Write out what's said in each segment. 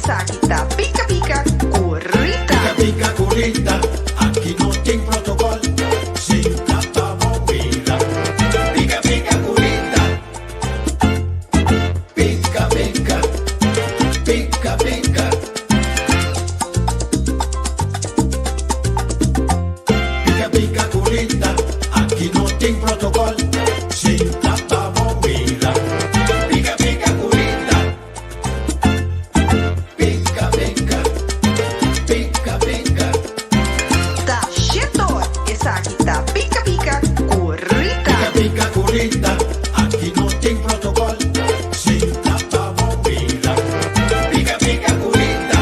essa aqui tá pica-pica currita. Pica, currita, aqui não tem protocolo. Senta pra bobeira. Pica, pica, currita. Pica, pica, pica, pica. Pica, pica, currita, aqui não tem protocolo. Senta pra bobeira. Pica, pica, currita. Pica, pica, pica, pica. Tá cheio, essa aqui tá pica-pica currita. Pica, pica, currita, aqui não tem protocolo. Senta pra bobeira. Pica, pica, currita.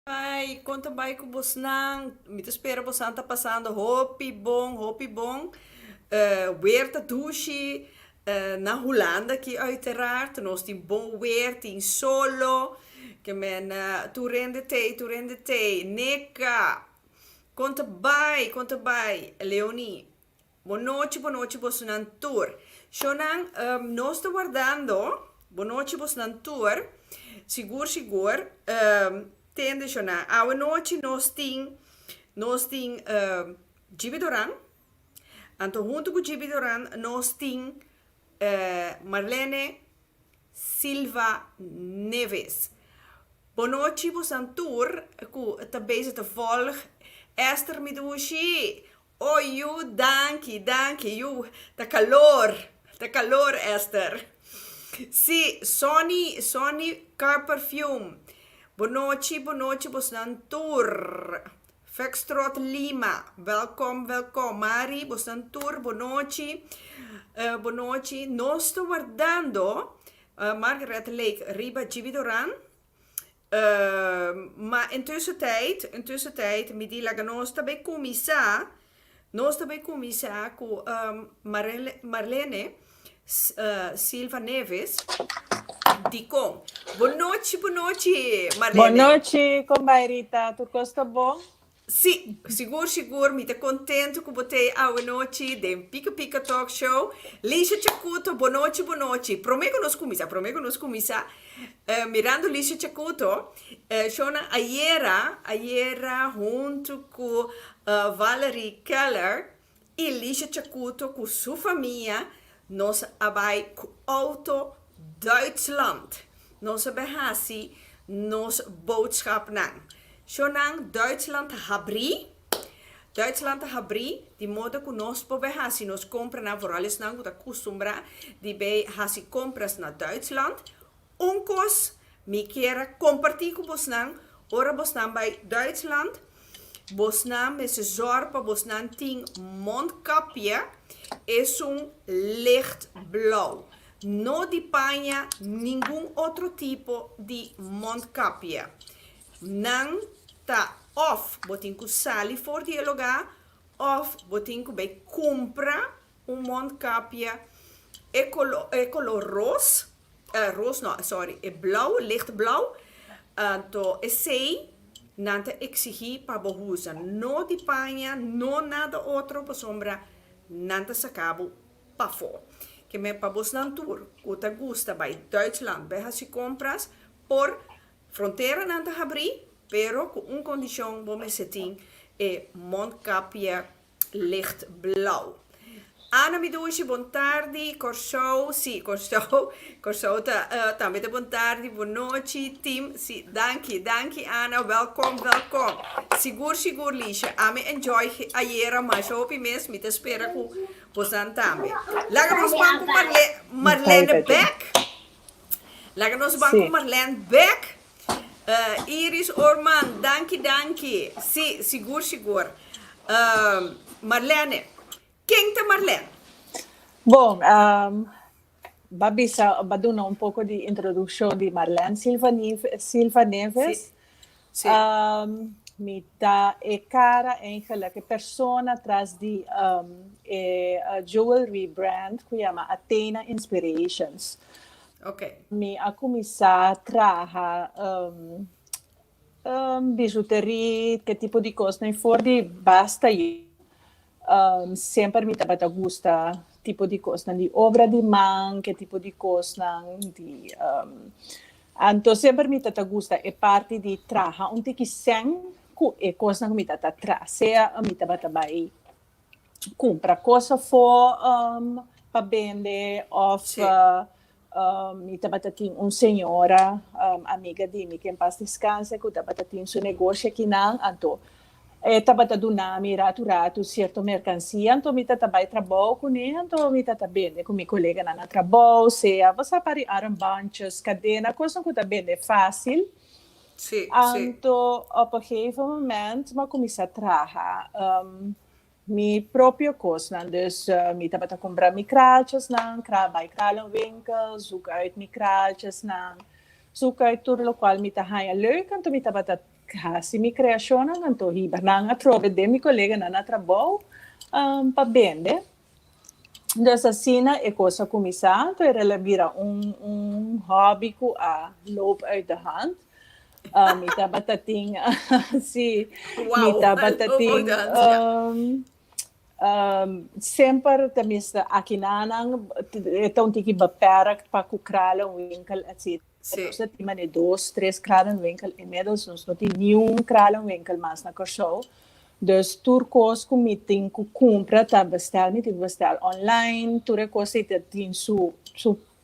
Ai, conta bem com você não. Me espera você tá passando hopi bom, hopi bom. Weer te douche. Na Holanda que uiteraard. Nós tem bom weer, tem solo. Que men toerende thee. Neka. Conta bem. Leonie. Boa noite, você não tour. Shonan, nós estamos guardando. Boa noite, você não tour. Seguro. Tende Shona. A noite nós tem Gibi Doran. Então, junto com Gibi Doran, nós tem Marlene Silva Neves. Boa noite, você não tour. Que tá bezig te volgen. Esther Midushi. Oh, you, danke, you. De calor, Esther. Sì, Sony Car Perfume. Boa noite, você não tour. Foxtrot Lima, welkom. Mari, você não tour, boa noite. Nós estamos guardando Margaret Lake, Riba Gibidoran. Maar intussen tijd, me die lagen nós também começar com Marlene Silva Neves. Dicom. Boa noite, Marlene. Boa noite, combairita. Tudo gosta bom? Sim, seguro, me tá contente com você a noite de Pica Talk Show. Lícia Chacuto, boa noite. Prometo nos começar. Mirando Lícia Chacuto, Shona, ayer junto com Valerie Keller e Lícia Chacuto com sua família, nós vai com auto Duitsland. Nós behasi nos boodschap nang. Shonang Duitsland habri, de modo que nós behasi nos compra na vorales nang da costumbra de be hasi compras na Duitsland. Onkos me quer compartilhar com vos nang, ora vos nang bij Duitsland. Vos nang met z'n zorpa, vos nang ting mondkapje is lichtblauw. No dipanha nenhum outro tipo de mondkapje. Não tá of botin ku sali voor die lugar, of botin ku bij compra mondkapje e color roze, blauw, lichtblauw. To e sei nanta exigir para bohusa. No dipanha, no nada outro para sombra, nanta sacabo para fora. Que me para vos não tour, o te gusta by Duitsland, bij as compras por fronteira não te abrir, pero com condição bom me setin e mondkapje lichtblauw. Ana Midushi, buon tardi, Corso, sì, Corso também de buon tardi, buon noite, team, sì, danke, Ana, welkom. Sigur, Lisha, ame enjoy ayer, mas hopi mes, me te espera com você também. Laga nos banco Marlene Beck. Beck. Iris Orman, danke. Sì, sigur. Marlene. Quem é Marlene? Bom, Babisa, baduna um pouco de introdução de Marlene Silva Neves. Sim. Me dá cara eigenlijk persona atrás de jewelry brand que chama Athena Inspirations. Ok. Me a começar a trabalhar bijuteria, que tipo de coisa, nem for de basta sempre me bata gusta tipo de coisa de obra de mão, que tipo de coisa de então sempre me gusta é parte de trabalhar onde que sem é coisa que me traz, seja me bata vai comprar coisa for para vender ou me bata tem senhora amiga de mim que em paz descanse que bata tem seu negócio aqui não então tabata do nome rato certo mercancia então me vai trabalhar com ele então me vende com meu colega na trabalho seja você para armbanchos cadena coisa que vende é fácil Sim, então a um momento eu comecei a trabalhar minha própria coisa dus me tabata comprar micrachas não vai kralen winkel zoek uit micrachas não zoek uit tudo o qual me haya leuk então me tabata kasi mi criação então hiba na trove de mi colega na trabalho para vender dus assim é coisa começar então ela vira hobby que loop uit de hand me tabata ting sim me tabata ting sempre tenminste aqui nanang então tem que beperkt para kukrala winkel etc. Dus dat iemand 2, 3 kralen winkel inmiddels ons nog nieuw kralen winkel mas na Kosovo. Dus turcos com meeting com compra tá bestel online, tudo coisa tem su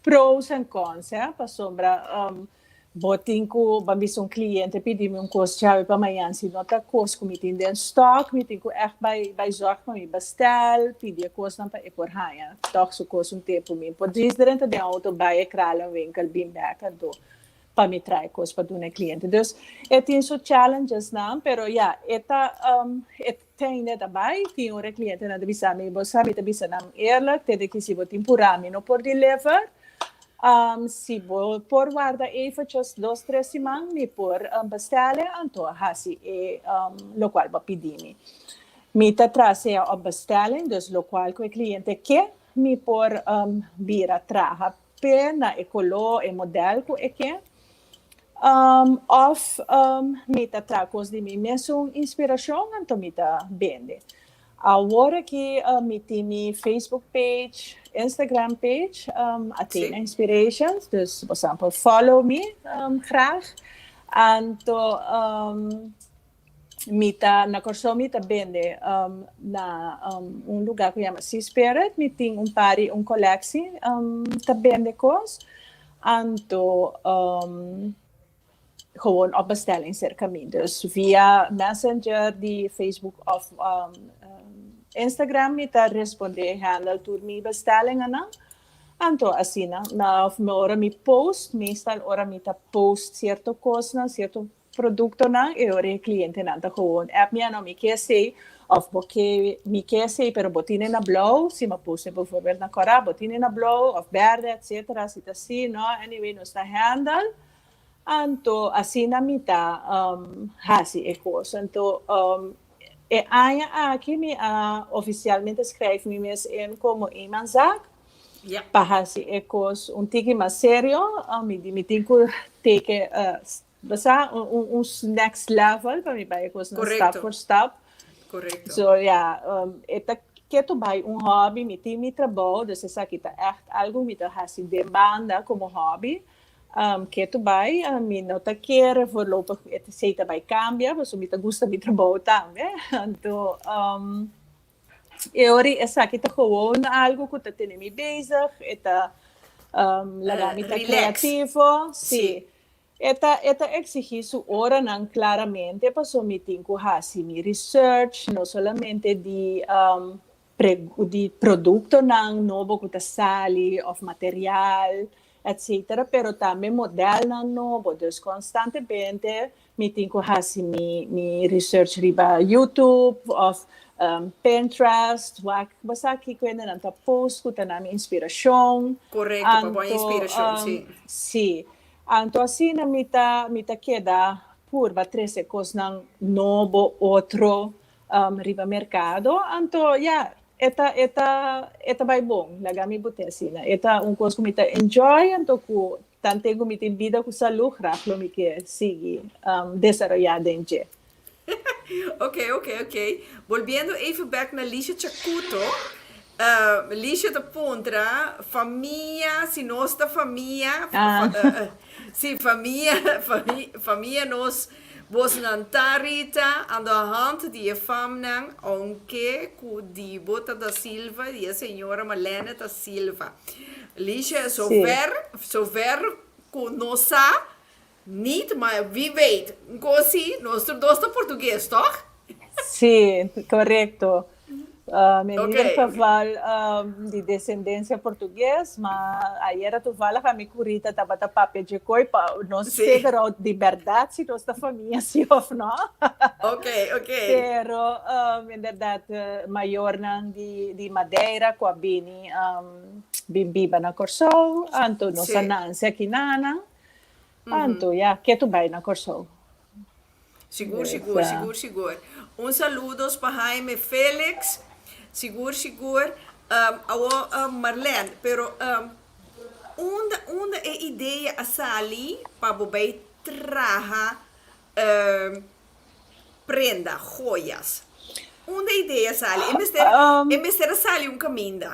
pros and cons, para sombra botin ko bambis cliente pedir coisa chave para amanhã se nota coisa com meeting den stock, meeting ko echt bij zorg para me bestel, pedir coisa para e por haia. Toch so coisa tempo me. Pode durante de auto bij kralen winkel bim back do para me trazer coisas para do cliente. Dus tem so challenges não, pero tem ainda também tem cliente na divisa me, você sabe divisa não eerlijk, tem que se botin por não por deliver. Se por guarda eventjes 2, 3 semanas me por bestellen, então assim lo qual va pedir me traz a bestelling, dus lo qual que o cliente quer me por vir a trabalhar pena e color e modelo que quer of me traz de mim mesmo inspiração, então me vende. Agora que me tem minha Facebook page, Instagram page, Athena Inspirations, dus por exemplo, follow me graag. Então, na Kosovo me vende na lugar que chama Sea Spirit, me tem coleção, vende coisas. Então, gewoon op bestelling cerca mim. Dus via Messenger, de Facebook of Instagram, me responder handle tur mi bestellingen na. Então, assim, na hora me post, meestal hora me post certo coisa, certo produto na, e hora cliente na gewoon app me não me quer sei, of porque me quer sei, pero botine na blog, se me poste bijvoorbeeld na Cora, botine na blog, of verde, etc. Se tá assim, no, anyway, no está handle. Então, assim na mita, assim é coisa. Então, aqui me oficialmente escreve me mesmo como imanzak. Para assim é coisa tiki mais sério, me tem que take next level para me vai coisa step for step. Correto. So que tu vai hobby, me tem me trabalho, dus essa aqui tá algo me tá assim demanda como hobby. Que tu vai, me não tá quer, voorlopig sei tá vai cambia, mas me tá gusta me trabalho também. Então, eu essa aqui tá gewoon algo que tá tendo me bezig, eta me tá criativo, sim. Eta exigir su hora não claramente, para so me tem que fazer mi research, não solamente de produto não novo que tá sali, of material, etc. Pero também modelo não novo, dus constantemente me tem que fazer mi research riba YouTube, of Pinterest, basta aqui que ainda não tá post, que tá na minha inspiração. Correto, para boa inspiração, sim. Sim. Então, assim, me tá queda por trazer coisas novo, outro, riba mercado. Então, eta vai bom, lagami bote assim, eta coisa que me tá enjoy, então que tanto me tem vida com saúde, rápido me que seguir, desenvolver dentro. Ok. Volviendo even back naar Liesje Chacuto. Liesje de Pontra, família, se nossa família, se família nos vos nantarita aan de hand die famnan, aunque cu di Bota da Silva, die senhora Malene da Silva. Liesje, zover cu nossa, niet, maar wie weet. Così, nostro português, toch? Sim, correto. Em Ok. geval de descendência portuguesa, mas aí era tu fala que a minha curita estava a papel de coipa, não Sim. sei de verdade se nossa família se ou não. Ok. Pero, in verdade, maior de Madeira, com a Bini, bimbiba na Corsol, anto nossa Sim. Nancy aqui nana, anto, que tu vai na Corsol. Seguro. Saludos para Jaime Félix. Seguro. Marlene, pero uma ideia a sali para você trazer prenda, joias. Uma ideia sali. Em vez de sali caminho.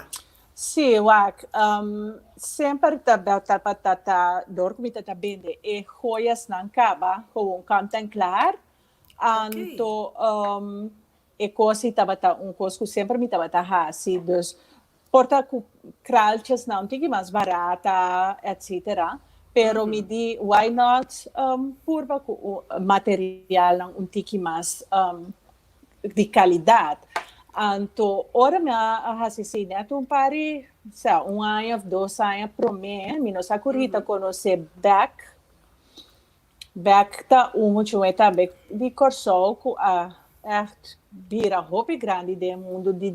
Sim, Wak. Sempre tá dormir tá bem e joias não acaba com canto claro. Anto e coisa estava coisa que sempre me estava assim, dus porta com kraltjes não tinha mais barata, etc. Pero me di why not purba com material não tinha mais de qualidade. Anto ora me assim neto pari, sa ano, 2 anos pro me não sa curita conhecer back tá muito também de Corsol com a echt vira roupa grande do mundo de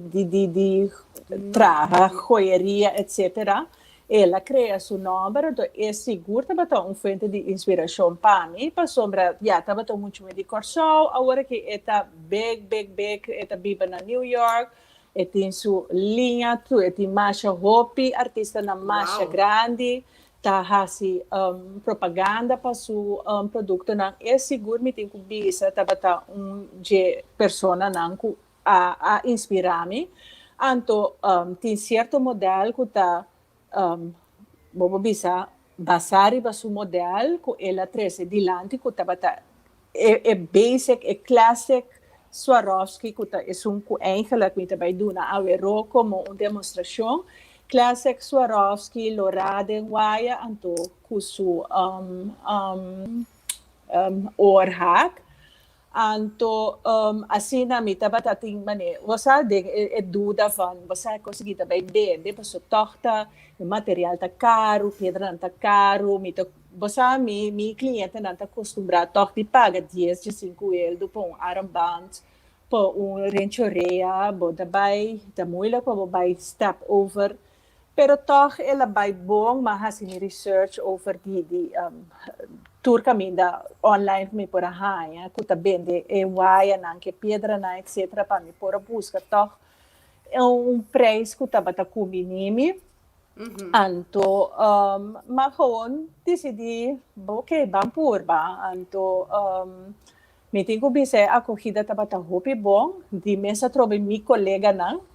traja, joieria, etc. Ela cria seu nome, então é seguro que está fonte de inspiração para mim, para sombra, estava muito de Corsol, agora que está big, está viva na New York, tem sua linha, tem marcha roupa, artista na marcha grande, tá assim propaganda para seu produto não é seguro me tem que bisa tá de persona não a inspirar-me então tem certo modelo que tá bobo bisa basari para seu modelo que ela traz dilante que tá é basic é classic Swarovski que tá é que eigenlijk me vai dar na avero como uma demonstração Classic Swarovski, Lorade, Waya, anto kusu oorhak. Anto assim na mita batating mane. Você de dúvida van, você conseguir também vender, para sua torta, o material tá caro, pedra não tá caro, mita você mi cliente não tá acostumado a de paga 10 de 5 euros por armband, por renchoreia, bota vai, tá muito para vai step over. Pero toch ela vai bom, mas assim research over de tour caminho online me por a que tá bem de waia não que pedra não etc para me por a busca toch é preço que tava tá combinime anto mas gewoon decidi ok vamos por anto me tenho que ser acolhida tava tá roupa bom de mesa trobe mi colega não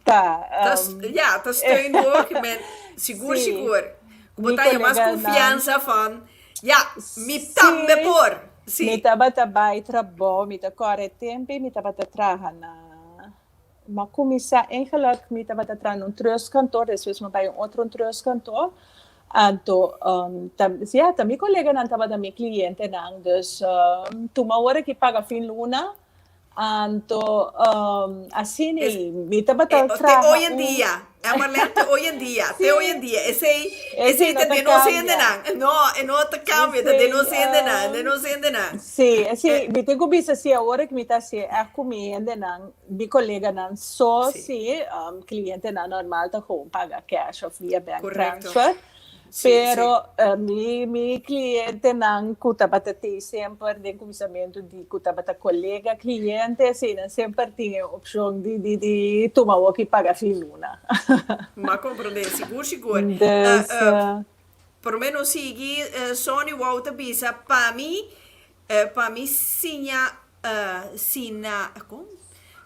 tá steun hoor, je bent seguro. Botar je mais confiança van, me tambe por. Me taba tabay trabalho, me tacore tempo, me taba trabalhar na mas começar eigenlijk me taba trabalhar num trustkantoor, depois me vai outro trustkantoor. Anto também colega não tava da minha cliente não, dus uma hora que paga fim luna Anto, assim, me tava trabalhando. Hoje em dia, é Marlene, hoje em dia, esse te denunciando não te cambia, te denunciando não. Sim, assim, me tenho visto assim agora que me tá assim, é comendo não, meu colega não só se cliente não normal tá com paga cash ou via bank transfer. Pero mi cliente não cutabata tem sempre de começamento de cutabata colega cliente assim sempre tinha a opção de tomar o que paga filuna. Mas compreender seguro. Por menos seguir Sony Walter Bisa para mim sim sina, como?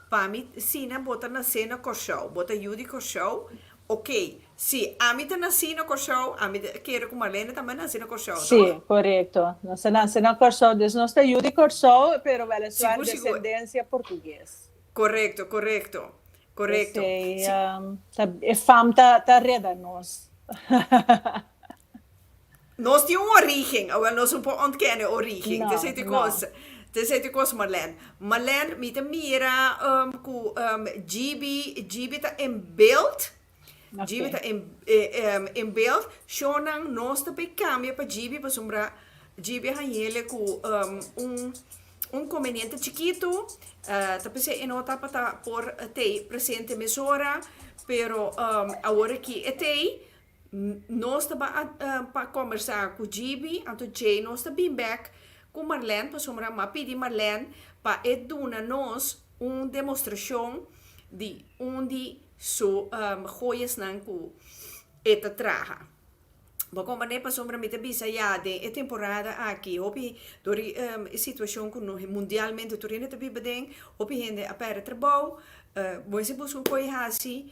Pami, sina bota na cena corchou, bota Judy corchou, ok. Se a mim tá na cena corchou, a mim quero que Marlene também na cena corchou, Sì, corretto. Se non corso, non sta io di corso, però la sua Sigur, sigur. descendenza portoghese. Correcto, correcto, correcto. Sei, Sì. e fam ta reda nos. Nós temos uma origem, ou nós não podemos ontkennen origem. No, Dat is de no. coisa. Dat is de coisa, Marlene. Marlene, met de mira, GB tá em beeld. Ok. GB tá em beeld. Shonang nós também cambia para GB, para sombra. GB ha ele com conveniente chiquito. Tapi se nota para por te presente mesora, pero agora que é te nós estamos para conversar com o GB, então Jay nós está bem back com Marlene, para sombra uma pedir Marlene para educar nós uma demonstração de onde so joias não com esta traja. Bom, como nem para sombra me bisa já de a temporada aqui, hopi dori situação que mundialmente torina te bibedeng, hopi gente a pera trabalho, bom se busca coisa assim.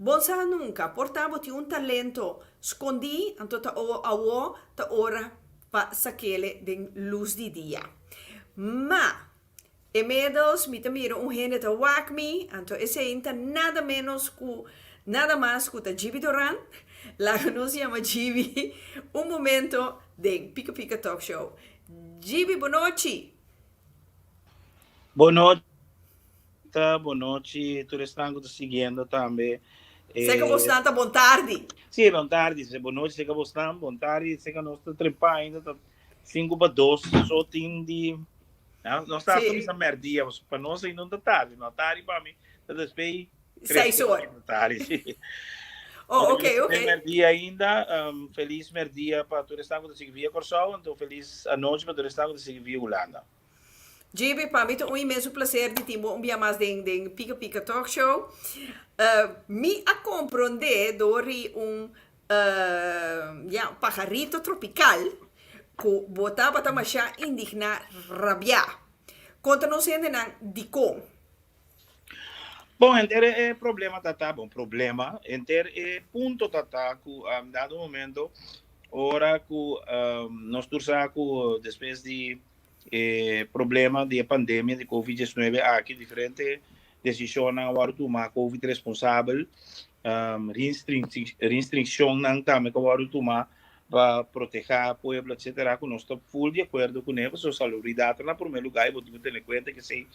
Bom sa nunca, portavo ti un talento escondi, anto ta ora pa sakele den luz di dia. Ma, inmiddels, mi te miro un gente ta wak mi, anto ese inta nada menos ku, nada más ku ta Gibi Doran, la que nos llama Gibi, un momento den Pika Pika Talk Show. Gibi, buonanotte. Boa noite, tu estão seguindo também. Sei que você está bom tarde. Sim, boa tarde, boa noite, sei que você está, boa tarde, sei que nós estamos trepando ainda, tá 5-2, só tem de... Nós estamos nessa merdia, para nós ainda não está tarde, não é tarde para mim, está despeito... 6 horas. Tarde. Oh, ok. Merdia ainda, feliz merdia para tu estão que seguir via Corsol, então feliz a noite para tu estão que seguir via Holanda. Gibi, para mim é um imenso prazer de ter um dia mais de Pika Pika Talk Show. Me a compreender dori pajarito tropical que botava para machar indignar rabiar. Conta-nos ainda de como. Bom, enter é problema tata, bom problema, enter é ponto tata que dado momento ora que nós tursaco depois de problema de pandemia de COVID-19 aqui diferente decisão na hora tomar COVID responsável restrição não também que hora tomar para proteger o povo etc que nós estamos full de acordo com isso a salubridade na primeiro lugar e vou ter em conta que se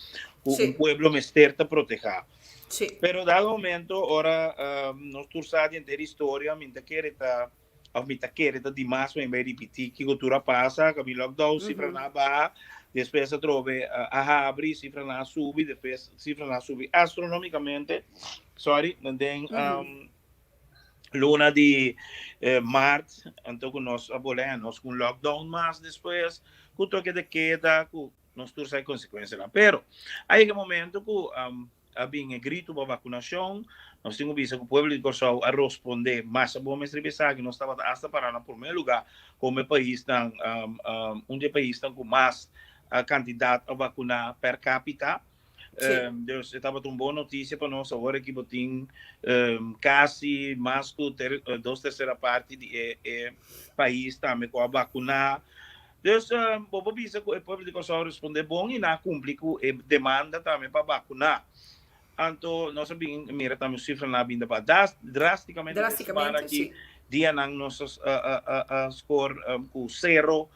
o povo mester está proteger. Sim. Pero dado momento ora nós tursados em história minta quereta demais em vez de repetir que cultura passa que o lockdown cifra na barra depois se trove a abrir cifra na subir depois cifra na subir astronomicamente then luna de março então que nós abolemos com lockdown mas depois com toque de queda com nós tursa consequência lá pero aí que momento que havia grito para vacinação, nós tínhamos visto que o povo de Corsol a responder, mas a boa mestre pensar que nós estávamos hasta para no primeiro lugar como país país com mais candidato a vacinar per capita. Então, estava uma boa notícia para nós agora que tem quase mais que 2/3 parte do país também com a vacinar. Então, vou dizer que o povo de Corsol responder bom e não cumpre com a demanda também para vacinar. Então, nós mira também cifra na vinda para drasticamente sim. Dia não nós score com 0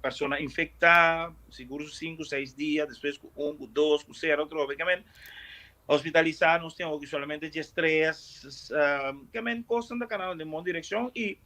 pessoas infectadas, seguro 5-6 dias, depois com 1, com 2, com 0, obviamente hospitalizados, nós temos solamente de estresse, que costam da canal de uma direção e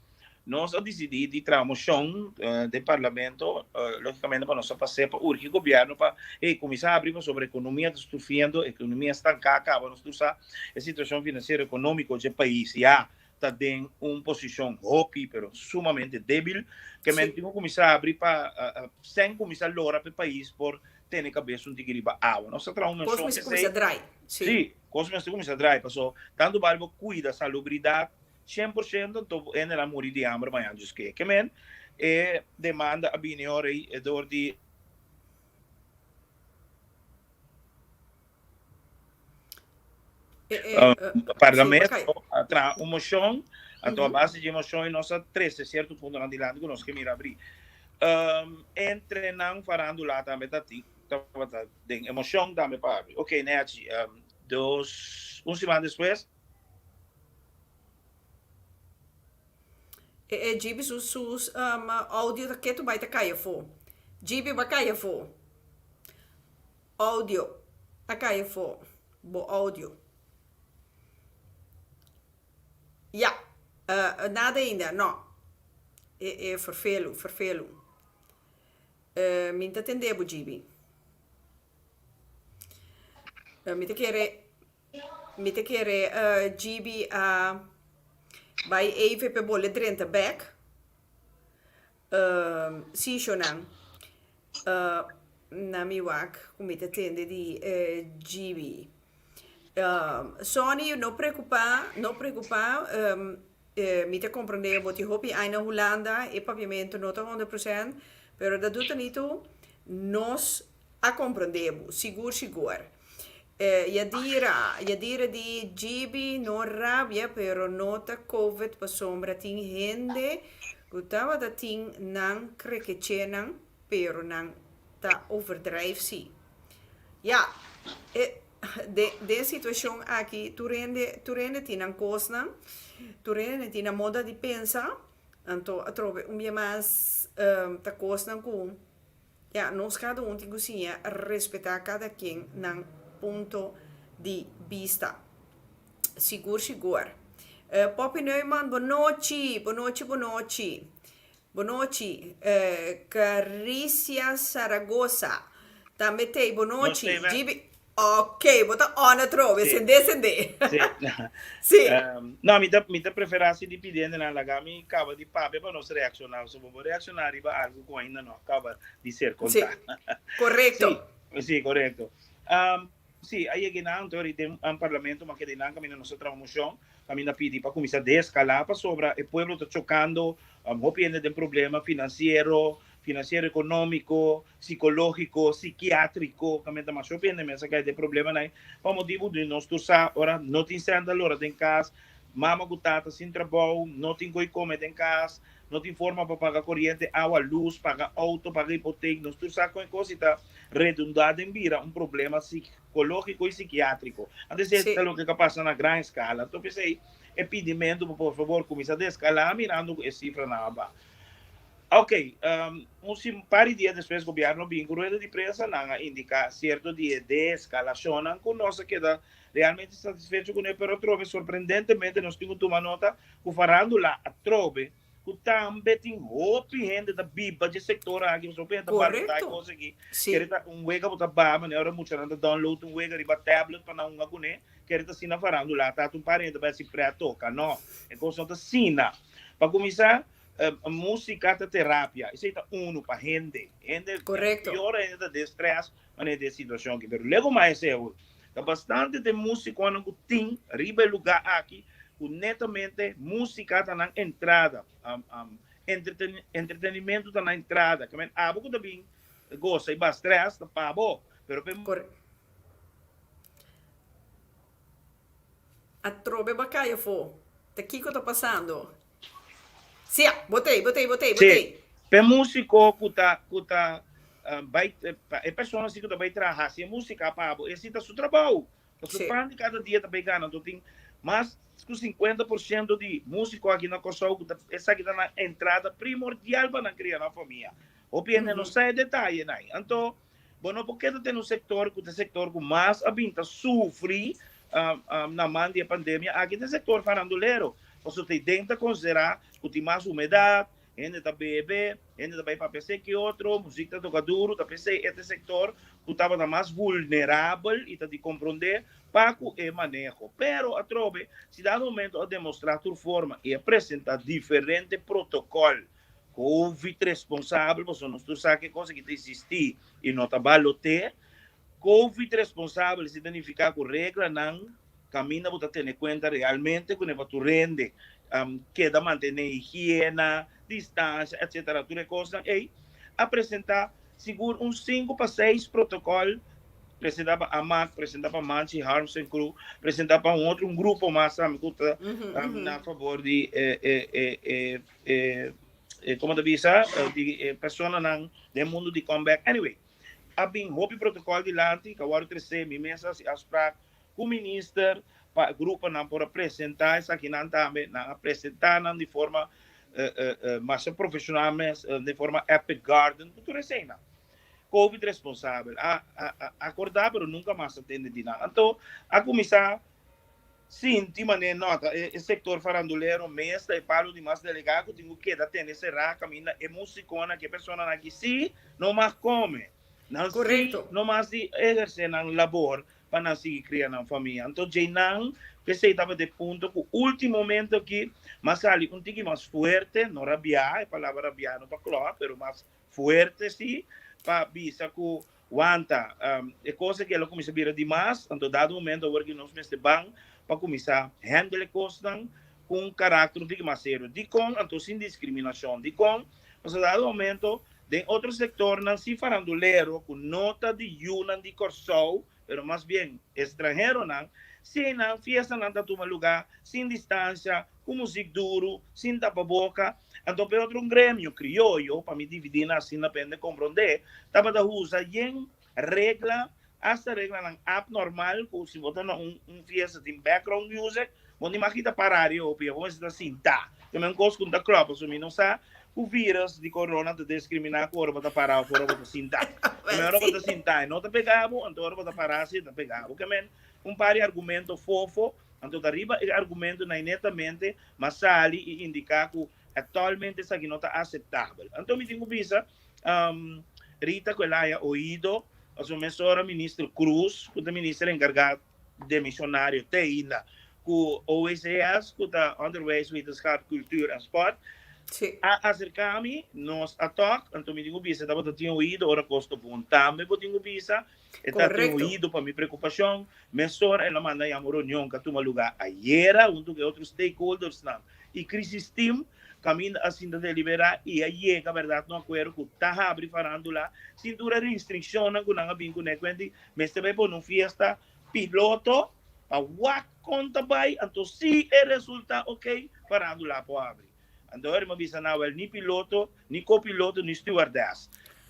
nós decidimos de tramoção do parlamento, logicamente para nós fazer para urgir o governo para começar a abrir sobre a economia destruindo, a economia estancada, nós usar a situação financeira econômica do país já está em uma posição hockey, pero sumamente débil, que tem que começar a abrir para sem começar a lograr para o país por ter cabeça um tigre para água. Nós trabalhamos com isso começa a dry. Sim, começa a dry, pessoal. Tanto vale cuida da salubridade 100% então ela morre de hambre amanhã que men demanda a opinião de parlamento, Sim, tra uma moção, a base de moção e nossa 13, certo ponto na dilante que nós queremos abrir. Entre não farando lá também tá tem emoção também para abrir. Ok, né? Uma semana depois. Gibi sus áudio da que tu vai te cair fo. Gibi vai cair fo. Áudio a cair fo. Bo áudio. Ja, nada ainda, não. Vervelo. Minta entender, Gibi. Me te querer Gibi vai even per bolle drenta back. Sim, Shonan. Na mi wak, come te tende di Gibi. Sony, não preocupar, me te compreender, wat je hoop je na Holanda, e pavimento não 100%, pero da duta nito, nós a compreendemos, seguro. Ya dira di Gibi non rabia, pero nota COVID pa sombra ting hende, gutawa da ting nang krekechenan, pero nang ta overdrive si. Ja, de situação aqui, tu rende tinang kosnan, tu rende tinang moda de pensar, então a trove dia mais ta kosnan com, ja, nós cada tem que respeitar cada quem nang ponto de vista. Seguro. Poppy Neumann, boa noite. Caricia Saragossa. Também tem, boa noite. Ok, bota on trove, sende. Sì. No, mi da preferassi di pedire nella gami cava di pape per non reazionare, se vuoi reazionare va algo che ainda non acaba di ser contato. Corretto. Sì, corretto. Sì, aí que não, teoria tem parlamento, mas que de não caminho nossa transmissão, caminho pedi para começar a descalar para sobra, o povo está chocando, opinião de problema financeiro, econômico, psicológico, psiquiátrico, caminho mais opinião, mas que de problema não, por motivo de nós torçar, ora não tem senda hora em casa, mama gutata sem trabalho, não tem coi comer em casa, não tem forma para pagar corrente, água, luz, pagar auto, pagar hipoteca, nós torçar com coisa está redundada em vira problema psicológico e psiquiátrico. Antes é o que passa na grande escala. Então, pensei, pedimento, por favor, começa a escalar, mirando a cifra na aba. Ok, pare dias depois, o governo vem com rueda de prensa, não indica certo dia de escalação, com nós queda realmente satisfeito com ele, pero trove, surpreendentemente, nós temos uma nota, que farando lá, a trove, que também tem outra gente da biba de sector aqui, você pensa para coisa aqui, quer wega para baba, né, ora muito nada download wega riba tablet para não agune, quer tá sina farando lá, tá parente vai se pré-toca, não, é coisa da sina. Para começar, a música da terapia, isso é para gente, correto. Pior ainda de estresse, mas de situação aqui, pero logo mais é bastante de música quando tem riba lugar aqui, netamente música está na entrada, entretenimento está na entrada, que a pouco também gosta e bastante está para bom, pero a trove bacaia fo, daqui que está passando. Sim, botei. Para músico que tá vai é pessoa assim que vai trabalhar, se música para bom, esse tá seu trabalho, você pode cada dia tá pegando, então tem mas 50% de músico aqui na Kosovo, essa aqui está na entrada primordial para criar uma família. Opinião não sai detalhe, né? Então, bueno, porque tem um setor que mais abinta sofre na mão da pandemia, aqui tem setor faranduleiro. Você tem que considerar que tem mais umidade, ainda está bebê, ainda está para PC que outro, música toca duro, está PC este setor que estava mais vulnerável e está de compreender para o manejo. Pero a trove, se dá no momento a demonstrar tua forma e apresentar diferente protocolo, COVID responsável, você não sabe que coisa que existir e não está balote, COVID responsável significa que a regra não caminha para ter em conta realmente que tu rende, queda manter higiene, distância, etc. Tudo é coisa, e apresentar seguro uns 5 para 6 protocolos apresentava a MAC, apresentava a Manchi, Harms and Crew, apresentava um grupo mais, sabe, que está a favor de, como eu disse, de pessoas do mundo de comeback. Anyway, há bem hobby protocolo de lante, que agora crescer, me mensagem, as práticas, o ministro, para o grupo não por apresentar, isso aqui não também, não apresentar não de forma mais profissional, mas de forma Epic Garden, tudo isso aí, não. Covid responsável, acordar, mas nunca mais atende de nada. Então, a começar, sim, de maneira nota, o setor faranduleiro, mestre, e palo de mais delegado, tenho que atender, será, caminha, é musicona, que a pessoa aqui, sim, não mais come. Não, correto. Não mais de exercer na labor, para não seguir criando uma família. Então, já não, que se estava de ponto, que o último momento que, mas ali, um tique mais forte, não rabiar, a palavra rabiar não para claro, mas mais forte, sim, para bisa que wanta, é coisa que ela começa a virar demais, então, dado momento, agora que nós mestre bang, para começar a handle coisas com um caráter um tique mais sério, de com, então, sem discriminação, de com, mas dado momento, de outro setor, não se faranduleiro, com nota de yunan de corsol, pero más bien extranjero, não, sem não, fiesta não está tomando lugar, sem distância, com música duro, sem tapa-boca. Então, para outro grêmio crioulo, para me dividir assim, depende de compreender, estava da usa em regra, esta regra não abnormal, que se botar fiesta de background music, onde imagina parar, eu vamos dizer assim, tá. Também gosto com a cropa, se não sabe, o vírus de corona te discriminar, agora para parar, agora para sentar. Agora para sentar, não te pegava, então agora para parar, se te pegava. Porque, par de argumento fofo, então arriba o argumento na netamente, mas sali e indicar que atualmente isso aqui não está aceitável. Então, me tenho visto, Rita, que ela haya ouído, a sua mentora, ministro Cruz, que é o ministro encarregado de missionário, tem ainda, que o OSS, que está Underways with the Scott Culture and Sport, acercar-me, nós a toque, então me digo, bisa, estava tinha ouído, ora custo também, eu tinha bisa, tinha ouído para minha preocupação, mensora, ela manda uma reunião que toma lugar ayer, junto com outros stakeholders, não, e crisis team, caminho assim de deliberar, e aí, a verdade, não acordo que está abrindo farándola, cintura restrição, que não vem com ele, mas também por uma fiesta piloto, a what conta vai, então se resulta ok, farándola para abrir. Então, eu avisa não, ni piloto, ni copiloto, ni stewardess.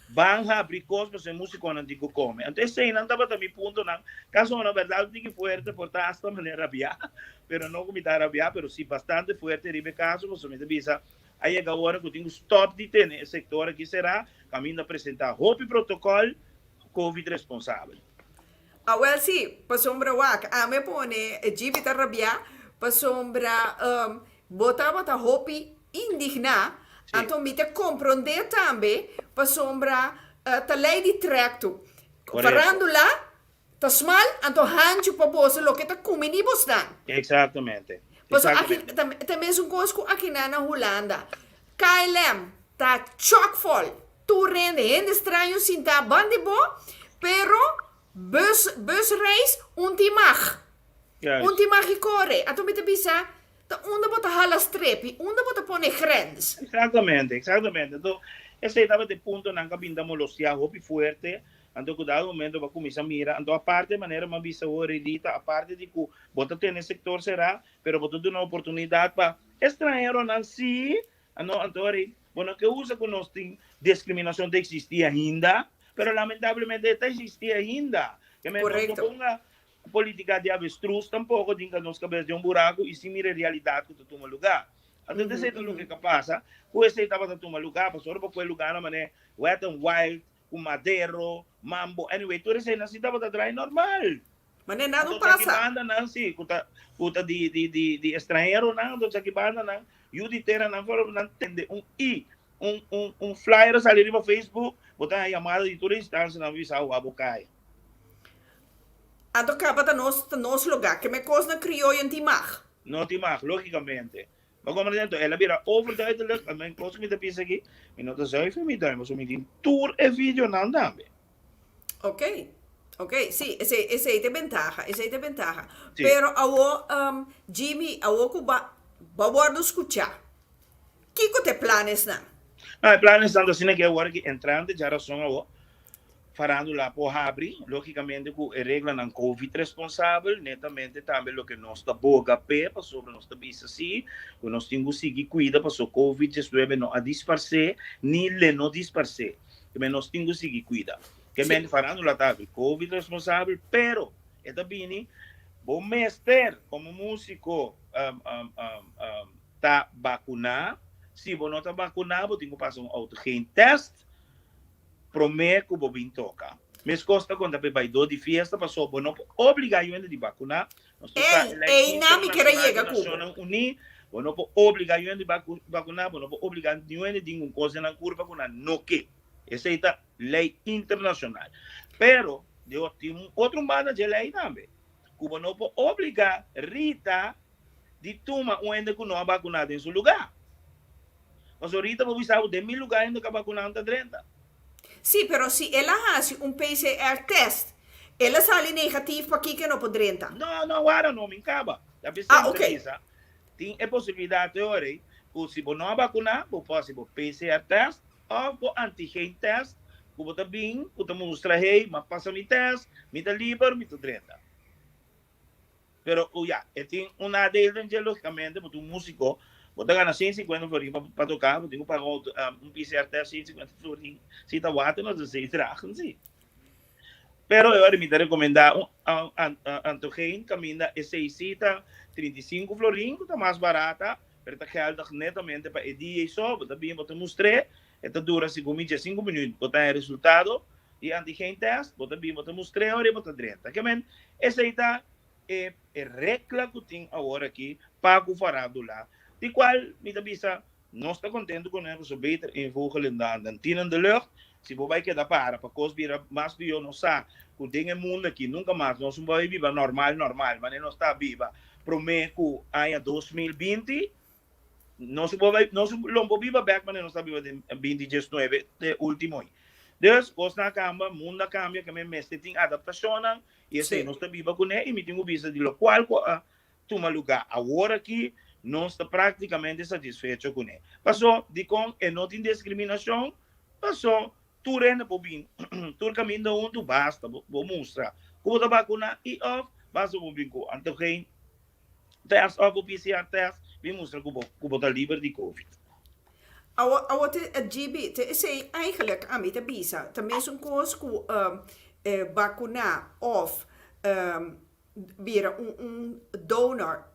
Vão abrir coisas para música não digo como. Então, esse não estava também ponto não. Caso na verdade digo forte, por esta maneira rabiar, pero não como está rabiar, pero sim bastante forte ribe caso, você me avisa. Aí é agora que eu tenho stop de ter esse sector aqui será caminho de apresentar hope protocolo COVID responsável. Well, sim, para sombra wak, me pone jibita rabiar, para sombra botava a hope indignar, então me te compreender também, para sombra a lei de tracto. Falando lá, tá mal, então hancho para você lo que tá comendo bostan. Exatamente. Pois aqui também é um coisa aqui na Holanda. KLM tá chock full. Tu rende estranho sin tá bandebo, pero busreis untimag. Untimag corre. Então me te bisa onde bota hala strepi, onde bota pone grens. Exatamente. Então, esse estava de ponto na cabinda molostia hopi forte, então cuidado momento para começar a mirar, então a parte maneira uma visa redita, a parte de que bota ter nesse sector será, pero bota de uma oportunidade para estrangeiro não se, então bueno que usa que nós tem discriminação de existir ainda, pero lamentavelmente está existir ainda. Correto. Política de avestruz tampouco dinga nos cabeças de um buraco e se mira a realidade que toma lugar. Então, desse o que passa, o esse estava a tomar lugar, passou para aquele lugar, mas wet and wild, com madeiro, mambo, anyway, tudo isso não se estava a trazer normal. Mas nem nada passa. Banda não, sim, cuta de estrangeiro não, então aqui banda não, e o de terra não, não entende, um flyer salir no Facebook, botar a chamada de toda instância, não visa o abocai. Então, acaba da nosso lugar, que me coisa na criou em timar. Não timar, logicamente. Mas como dizendo, ela vira overduidelijk, a minha coisa que me pensa aqui, e não está só me dá, mas eu me digo, tour e vídeo não dá. Ok, sim, esse é a ventaja, Sí. Pero Jimmy, que vai escutar. Que te planes não? Planes estão assim que agora que entrante já razão farándola por abrir, logicamente com a regra não Covid responsável, netamente também o que nós está boga pé, para sobre nós está bisa assim, o nós temos que seguir cuida para o Covid-19 não a dispersar, nem le não dispersar, que nós temos que seguir cuida. Que men farándola tá Covid responsável, pero é também bom mestre como músico tá vacunar, se você não está vacinado, você tem que passar autogene test, prometo que você toca. Mas costa quando você vai de festa, passou, você não obriga a de vacinar. Ei, não me quer chegar com. Você não obriga a de vacinar, você não obriga a de uma coisa na curva com não que. Essa é a lei internacional. Pero, tem outro banda de lei também. Que você não pode obrigar Rita de tomar uma que não é vacunada em seu lugar. Mas ahorita vos sabe de 1000 lugares ainda que vacunando 30. Sim, pero se ela faz PCR test, ela sai negativo para que não pode 30. Não, agora não me acaba. Ok. Tem a possibilidade agora, que se você não vacunar, você pode fazer PCR test ou antigen test, que você bem, você mostra aí, mas passa o test, me dá livre, me dá 30. Pero, tem uma delas, logicamente, porque um músico, você ganha 150 florins para tocar, você tem que pagar PCR test 150 florins, se está watt, mas você traga, sim. Pero eu me recomendar antigen, caminha essa cita 35 florins, que está mais barata, pero está geldig netamente para o dia e só, você bem, você mostra, esta dura 5 minutos, você tem resultado, e antigen test, você bem, você mostra, e você 30. Que men, essa é regra que tem agora aqui, para o farado lá. De qual, me avisa, não está contente com ele, so beter invoegen dan tienen de lucht. Se você vai quedar para conseguir mais de eu não sabe, que tem um mundo aqui, nunca mais, nós não vamos viver normal, mas não está viva. Prometo que em 2020, nós não vamos viver back, mas não está viva em 2019, de último ano. Dus, coisa na cambia, mundo cambia, que me mestre tem adaptação, e assim, nós está viva com ele, e me tenho visto de lo qual, toma lugar agora aqui, não está praticamente satisfeito com ele. Passou de com e não tem discriminação, passou tu renda por bem, tu caminho onde basta, vou mostrar. Como está vacuna e off, basta por bem com antigen test ou PCR test, vem mostrar como está livre de COVID. Het GB, het is eigenlijk aan mij te bisa. Tenminste, een koos que vacuna of weer een donor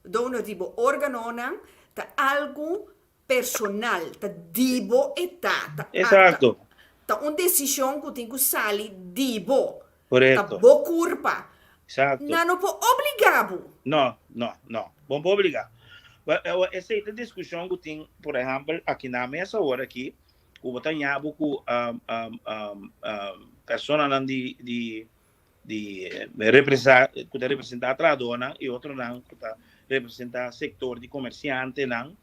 die organon te algo personal, te dibo eta. Exato. Te uma decisão que tem que sair dibo. Correto. Te bo curpa. Exato. Não pode obrigado. Não. Vamos obrigar. Essa é a discussão que tem, por exemplo, aqui na mesa agora aqui, que você tem com pessoas de representar a tradona e outro não, que representar o setor de comerciante não.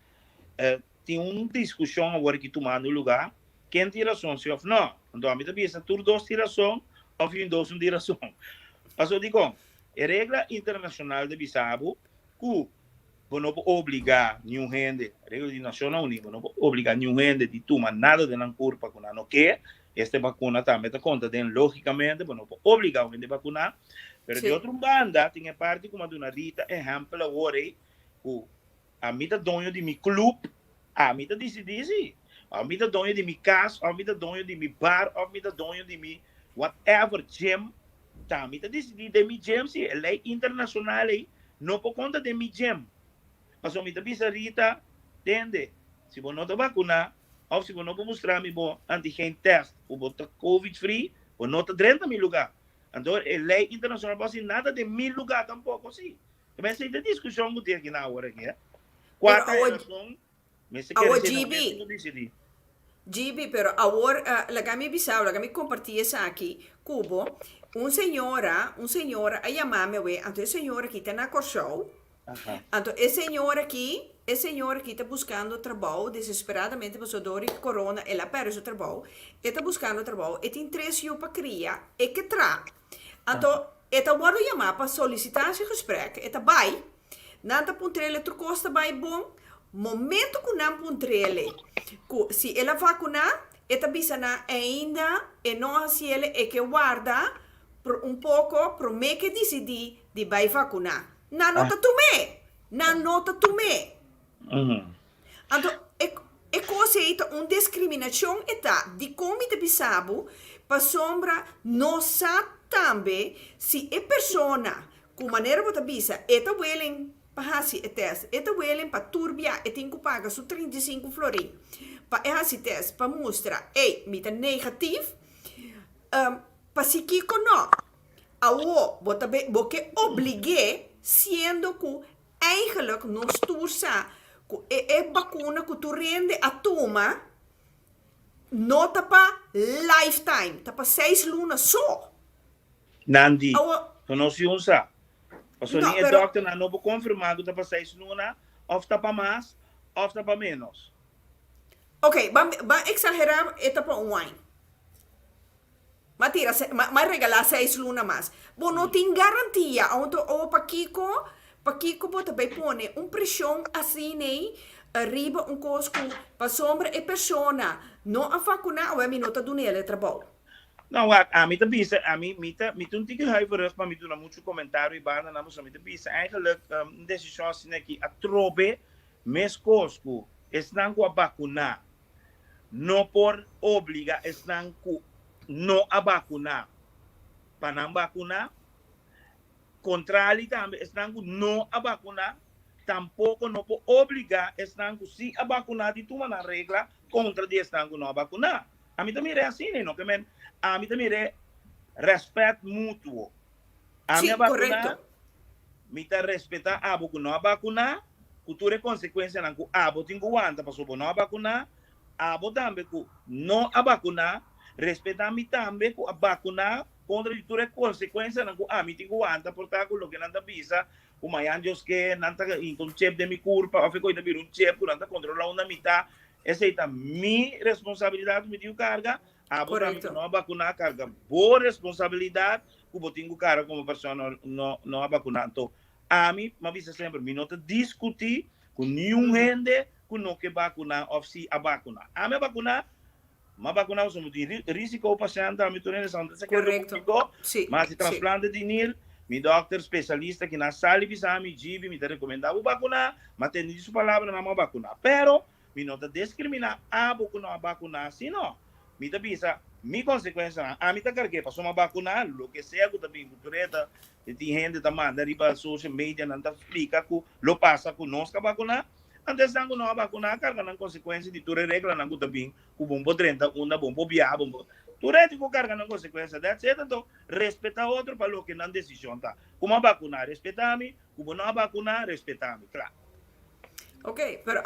Tem uma discussão agora que tomando lugar, quem tem razão, se ou não. Então, a minha cabeça, tu dois tem razão, ou um dois não tem razão. Mas eu digo, a regra internacional de Bissau, que você não pode obrigar nenhum gente, a regra de Nações Unidas, não pode obrigar nenhum gente de tomar nada de uma curva que não quer. Esta vacuna também está conta, logicamente, você não pode obrigar a gente a vacunar. Mas de outra banda, tem a parte como a Dona Rita, exemplo, agora, que a mim é dono de meu clube, a mim é decidir, a mim é dono de minha casa, a mim é dono de meu bar, a mim é dono de meu whatever gym, a mim é decidir de meu gym, se é lei internacional, não por conta de meu gym. Mas a mim é bisa Rita, entende? Se você não está vacunar, ou se você não pode mostrar me bom antigen test, ou você COVID-free, ou não está dentro do meu lugar. Então, a lei internacional não pode nada de 1000 lugares tampouco, sim. Mas essa é a discussão que tem aqui na hora, aqui. Quarta razão, mas se quer dizer, não decidir. GB, pero agora, la gami Bissau, la gami compartir isso aqui, Cubo, senhora, a chamar-me, então a senhora aqui está na Corsou, então a senhora aqui está buscando trabalho, desesperadamente, por causa do corona, ela perde o trabalho, está buscando trabalho, e tem 3 anos para criar, e que tra. Então, ela vai chamar para solicitar esse gesprek, ela vai, nada puntrele, tu costa vai bom, momento que não puntrele, se ela vacunar, esta bisana ainda e não assim ele é que guarda pouco para me que decidir de vai vacinar. Na nota tomé, na nota tomé. Então, é conceito uma discriminação eta de como te bisabo para sombra não sabe também se é persona com maneira bota bisa eta willing para hasi teste eta willing para turbia e tem que pagar su 35 florin para hasi teste para mostrar ei mita negativo para se que não awo bota boke obligue sendo que eigenlijk não stursa é vacuna que tu rende a toma não tá para lifetime, tá para 6 lunas só. Nandi, tu não se usa. O senhor é pero... doctor, não vou confirmar que tá para 6 lunas, ou tá para mais, ou tá para menos. Ok, vamos exagerar, é para um ano. Mas regalar 6 lunas mais. Bom, não tem garantia, ou para Kiko bota bem pone pressão assim, né? Arriba coisa para sombra e persona. Não a vacunar, ou é minuto do nele trabalho. Não, a mim também, a mim não tem que raiva, mas me dá muito comentário e banda, não me também. Eigenlijk, decisão assim, que a trobe, mes cosco, estão com a vacunar. Não por obrigar, estão com não a vacunar. Para não vacunar, contrário também, estão com não a vacunar. Tampouco não pode obrigar estão se a vacunar de tomar na regra contra de estão não a vacunar. A mim também é assim, não? A mim também é respeito mútuo. A minha vacunar, me tá respeitar a boca não a vacunar, cultura consequência não que a boca tem que aguentar para sobre não a vacunar, a boca também que não a vacunar, respeitar me também que a vacunar contra de cultura consequência não que a mim tem que aguentar por tal que não anda bisa como aí anjos que não tá com chip de minha culpa, ou ficou ainda vir chip, não tá controlar uma mitad, essa é a minha responsabilidade, me deu carga, a boca não a vacunar carga, boa responsabilidade, que eu tenho carga como pessoa não a vacunar, então a mim, mas bisa sempre, me não discutir com nenhum gente que não quer vacunar ou se a vacunar, a minha vacunar, mas vacunar somos de risco ao paciente, a minha turma correto, mas se transplante de nil. Mi doctor especialista que na sala de exame GIV me recomendava vacunar, mas tem isso palavra não vacunar. Pero me não tá discriminar a não vacunar, se não. Me tá bisa, mi consequência, a mim tá cargue para só vacunar, lo que seja que também cultureta, tem gente tá mandando para social media não tá explica que lo passa que nós que vacunar. Antes não não vacunar, carga na consequência de tudo regra não também, que bombo 30, uma bombo bia, bombo tu reti com carga na consequência that's it, então respeita outro para o que não decisão tá. Como vacunar, respeita-me, como não vacunar, respeita-me, claro. Ok, pero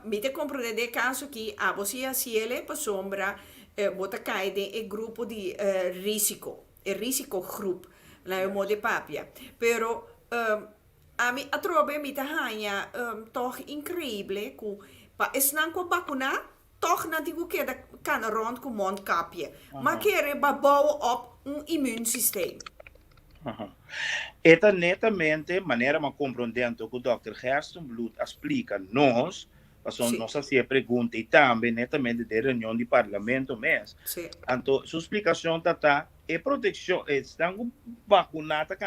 me te compreende de caso que a você assim ele para sombra bota cai de grupo de risco, risco group, lá o modo papia. Pero a mim a trobe me tá hanha toch incrível que para esnan com vacunar toch não digo que da cana rond com mondkapje, maar querer bouwen op immuunsysteem. Esta netamente maneira de compreender que o Dr. Gerson Blut explica nós, passou nossa pergunta e também netamente de reunião de parlamento mesmo. Então, sua explicação está proteção, estão vacunados,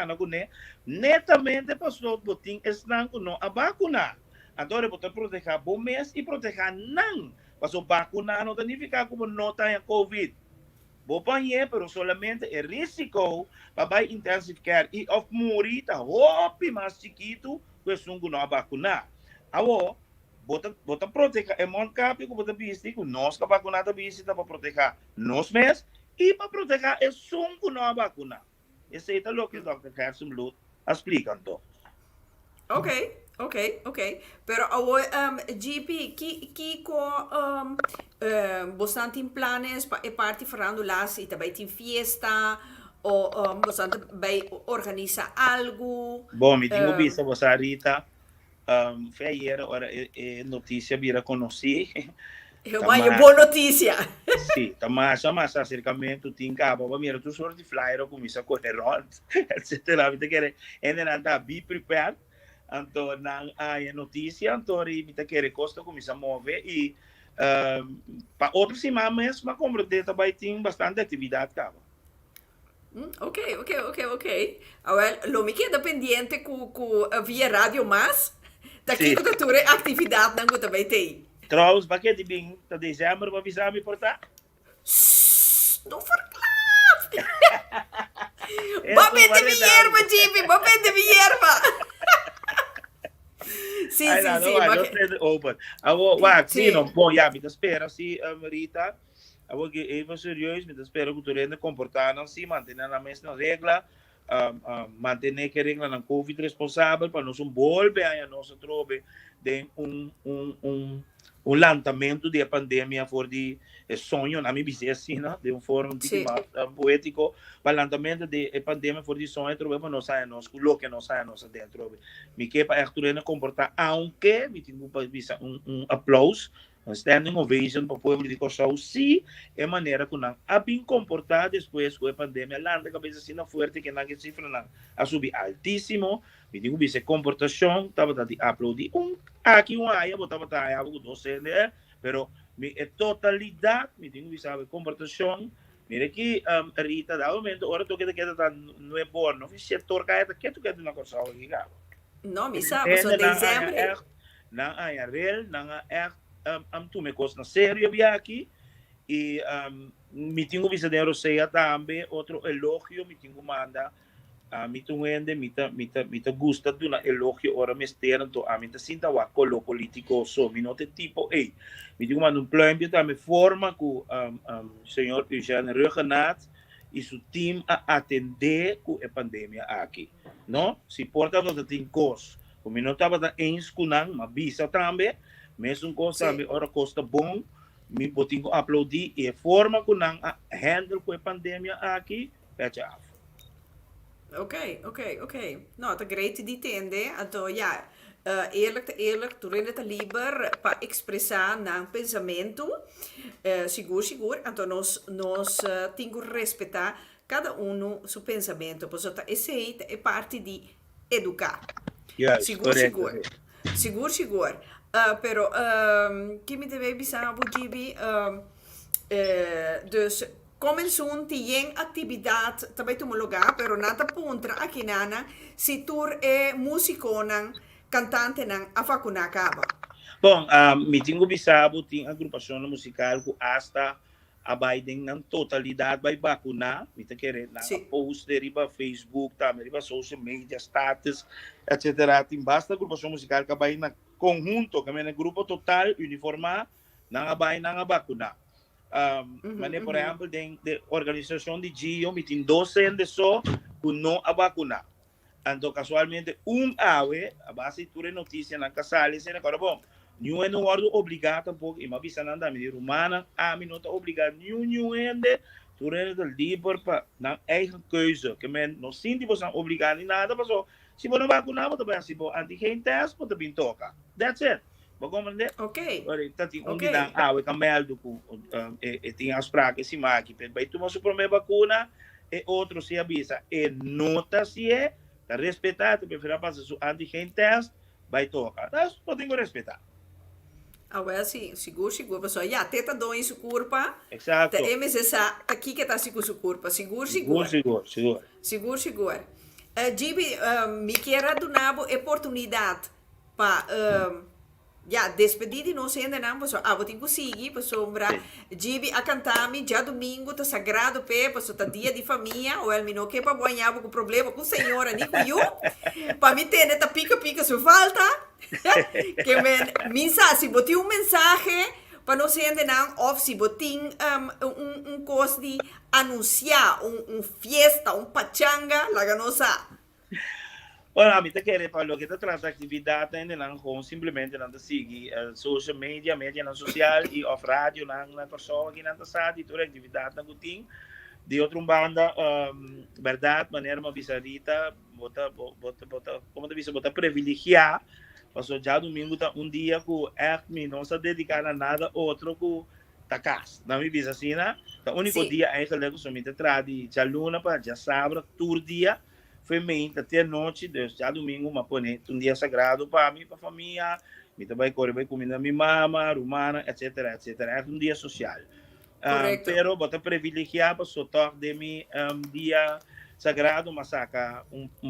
netamente passou botin estão não a vacunar. Agora botar proteger bom mês e proteger não. Passou vacunar não significa como não tem COVID. Vou panhar, pero solamente é risco para intensive care e of morrer tá hopi mais chiquito que sungo não vacunar. Agora, bota proteger é mon cap que bota bisti que nós que vacunar da bisti para proteger nós mesmos e para proteger é sungo não vacunar. Esse é o que o Dr. Gerson Blut explica então. Ok. Pero GP, que bastante em planos para parte falando lá se também tem fiesta ou bastante vai organizar algo. Bom, me digo bisa você Rita, foi ayer hora notícia vira conheci. Uma boa notícia. Sim, mas acercamento tem cabo, mas mira tu sorte de flyer começa a correr, etc. Você quer ainda não be prepared. Então, a notícia, então, me quer costa começa a mover e Para outras semanas, mas como também tem bastante atividade, cara. Ok. Well, lo me queda pendiente com via rádio mas daqui Sim. que tu ture atividade não também tem. Trouwens, wat je die bing, dat dezember, wat we samen portar? Não verklaar! Wat ben de vierma, Jimmy? Wat ben de vierma? Sim. Não, open. Wacht, zie je bom, ja, met de spera, zie, Rita. Eu que even serieus, met de spera culturele comportar, não se manter na mesma regla, manter que regla na COVID responsável, para nós volver a nossa trobe de lançamento da pandemia for de sonho, na minha visão assim, né? De forma mais poético, para o lançamento da pandemia for de sonho, trobe para nós sair nós, coloque nós sair nós dentro. Me que para culturele comportar, aunque me tenho para visar aplauso, standing ovation para o povo de Cossau, se é maneira que não a bem comportar depois com a pandemia, lá na cabeça assim na forte que não que cifra não a subir altíssimo, me digo que se comportação estava dando aplaudir aqui aí botava tá aí algo doce né, pero me é totalidade, me digo que sabe comportação, mira que Rita dá momento hora tu que tá não é bom, não fiz setor que tu quer na Cossau aqui, cara. Não, me sabe, só dezembro. Não há real, não há tu me costa sério aqui e me tenho visto de Roseia também outro elogio me tenho manda me tenho ende me tá gusta do elogio ora me estero to a me tá sinta wa colo político so me não te tipo me tenho manda plano também forma que senhor Eugênio Regenat e seu time a atender com a pandemia aqui não se porta do tem cos como não estava ens com mas visa também mesmo coisa me ora costa bom me botinho aplaudir e forma que não handle com a pandemia aqui fecha af. Ok. Nou, te great die tende, então ja, eerlijk, tu rende lieber para expressar nan pensamento, seguro, então nós temos que respeitar cada seu pensamento, porque esse é parte de educar. Yes, Seguro. Pero que me deve avisar Abu Dhabi dus começam tem atividade também tu lugar pero nada pontra aqui nana se tu é músico nan cantante nan a vacuna acaba. Bom, me tenho bisabo tem agrupação musical que hasta a Biden na totalidade vai vacunar, me tá querendo na post riba Facebook, também riba social media, status, etc. Tem basta agrupação musical que vai na conjunto, que é grupo total uniformado, na vai na vacunar. Mas por exemplo, de organização de GIO, me tem 12 de só que não a vacunar. Então, casualmente, ave, a base de notícia na casal, e agora bom. Não é no ordem obrigado tampouco, e uma visa nada me romana, me não está obrigado nenhum ende, tu é livre para na eigen keuze, que men não sinto você obrigado em nada, mas se você não vacinar, você vai se for antigen test, você bem toca. That's it. Bagomande. Ok. Tá tem dia we camelo com tem as práticas se maqui, vai tomar sua primeira vacuna e outro se avisa e nota se é, tá respeitar, te prefere passar seu antigen test, vai tocar. Das podem respeitar. Well, sim, seguro, pessoal. Já, teta dou em sua curva. Exato. Tá, essa aqui que tá seguro sua curva. Seguro. Gibi, me quer dar uma oportunidade para despedir de nós ainda não, pessoal. Vou ter que seguir, pessoal. Gibi a cantar me já domingo, tá sagrado pé, pessoal, tá dia de família. Ou ele não quer para ganhar com problema com a senhora, nem com eu. Para mim ter tá pica sua falta. Que mensagem, se botar mensagem para nós ainda não, ou se botar coisa de anunciar, fiesta, pachanga, lá nossa. Olha, me tá querendo falar que tá trazendo atividade ainda não com simplesmente não seguir social media na social e off rádio na pessoa que não tá sabe de toda atividade não tem de outra banda verdade maneira uma visarita bota como tu disse bota privilegiar passou já domingo tá dia que me não se dedicar a nada outro que tá casa não me visa assim né o único dia é que eu somente tradi já luna para já sábado todo dia foi meio até noite já domingo mas põe dia sagrado para mim para família me também corre bem comida minha mama, rumana, etc, etc. É um dia social. Correcto. Pero bota privilegiar para só toque de mim dia sagrado, mas saca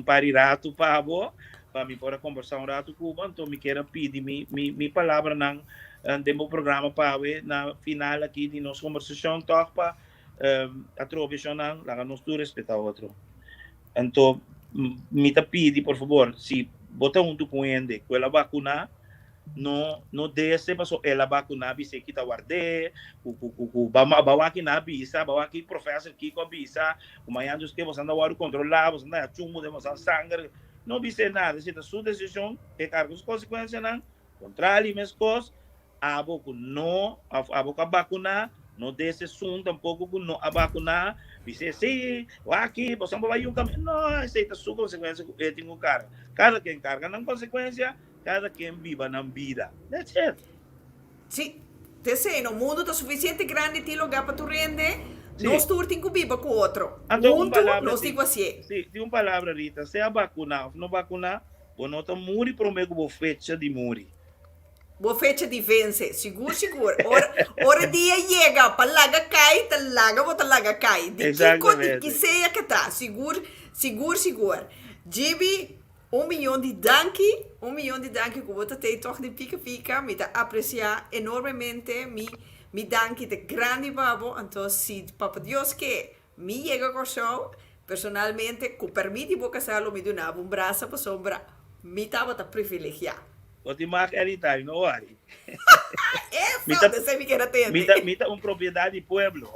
parirato para mim poder conversar rato com o então me quero pedir mi palavra de meu programa para ver na final aqui de nossa conversação toque para através lá nós tu respeitar o outro. Então me te pedi por favor se bota com ele com ela vacuna no desse passou ela vacuna bise que tá guarde o bawa aqui na bisa bawa aqui professor aqui com bisa o manhã dos que você anda o controlar você anda chumbo de você sangue não bise nada se a sua decisão é cargo as consequências não controle minhas coisas a boca não a boca vacuna não desse som tampouco com não a vacuna bise sim aqui você não vai um caminho não aceita sua consequência eu tenho cara cada quem carga na consequência cada quem viva na vida. That's it. Sim, te sei, no mundo está suficiente grande tem lugar para tu render, Sim. nós tu tem que viver com o outro. Então, Junto, nós tem que fazer. Sim, tem uma palavra, Rita, se a vacunar, não vacunar, você não está muri promego boa fecha de muri. Boa fecha de vence, seguro. Hora dia chega, palaga cai, talaga cai. De que seja que tá, seguro. Gibi, 1 milhão de danke que você tem toch de pica, me tá apreciar enormemente, me danke de grande babo, então se Papa Dios que me llega com show, personalmente, com permite boca salo me donava braço para sombra, me tava tá privilegiado. Você marca anytime, não worry. Essa você me quer atender. Me tá propriedade de pueblo.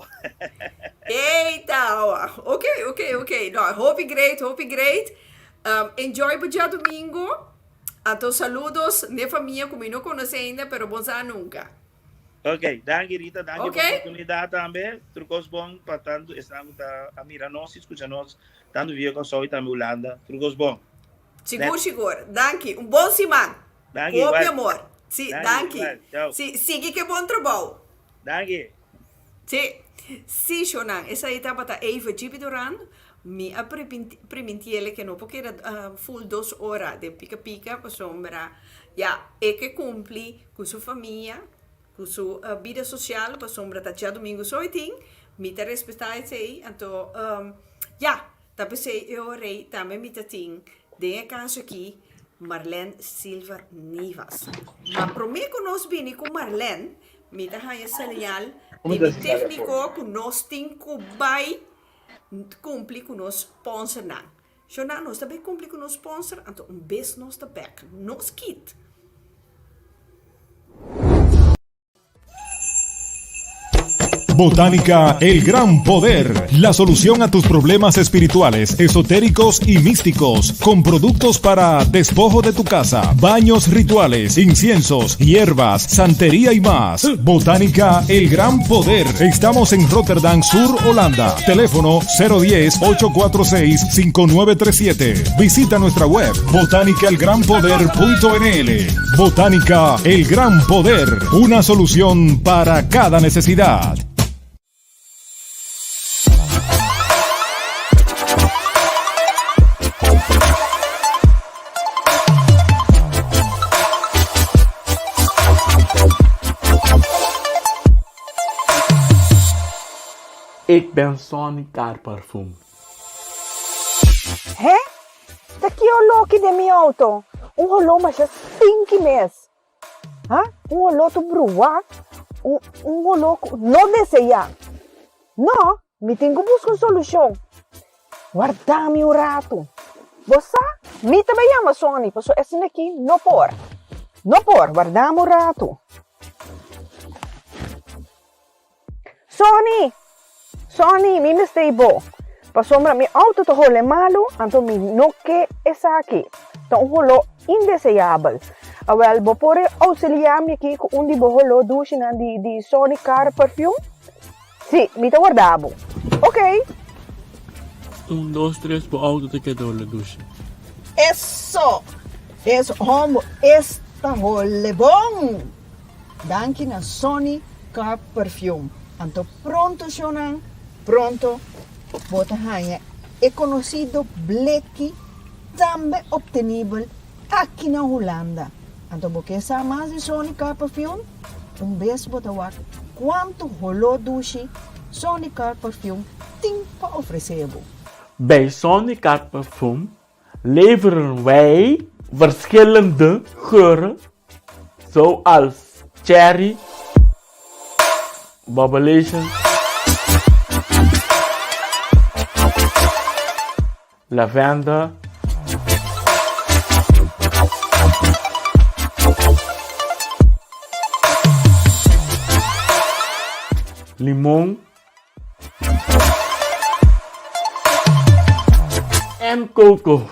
Eita, ok. No, hope great. Enjoy o dia domingo. Então, saludos de família, como eu não conheço ainda, pero bom dia nunca. Ok, danke Rita, danke Okay. pela oportunidade também. Trucos bom para tanto, estamos a mirar nós, escutar nós, tanto via com só e também Holanda. Trucos bom. Seguro. Danke. Bom semana. Danke, Copo vai. amor. Sim, Danke, danke. vai. Tchau. Siga que bom trabalho. Danke. Sim, Shonan. Essa etapa está even de Duran. Me permitir que não porque full 2 horas de pica para sombra. É que cumpre com sua família, com sua vida social, para sombra tá já domingo soitinho. Me te respeitar isso aí. Então, tá pensei eu rei também me tem de casa aqui Marlene Silva Nivas. Mas prometo que nós vini com Marlene, me dá a señal de técnico que nós tem que vai cumprir com o sponsor. Se nós também cumprir com o sponsor, então beijo nós da back, nos kit. Botánica El Gran Poder, la solución a tus problemas espirituales, esotéricos y místicos, con productos para despojo de tu casa, baños rituales, inciensos, hierbas, santería y más. Botánica El Gran Poder. Estamos en Rotterdam Sur, Holanda. Teléfono 010-846-5937. Visita nuestra web botanicaelgranpoder.nl. Botánica El Gran Poder, una solución para cada necesidad. Ik ben Sonny Car Parfum. Hé? Daqui é o loki de minha auto. Rolô mas já 5 meses. Rolô tu brua. Rolô não deseja. Não, me tenho que buscar uma solução. Guarda-me rato. Você, me também chama Sonny, porque esse aqui não por. Não por, guarda-me rato. Sonny, me stay bo. Pasombra mi auto to hole malo, anto mi no que esa aqui. Então holo indesejável. Awel bo pore auxiliar mi aqui com undi bo holo douche na di Sonny Car Perfume. Sì, mi te guardavo. Ok. 1, 2, 3 po auto te quedó la douche. Eso homo esta hole bom. Danke na Sonny Car Perfume. Anto pronto Shonan, pronto bota hanha é conhecido bleki também obtenível aqui na Holanda. Anto boke sa mas de Sony Car Perfume, vez botawak quanto rolou douche Sony Car Perfume tem para oferecer. Bij Sony Car Parfum leveren wij verschillende geuren, zoals cherry, Bubblation, lavender, limon en coco.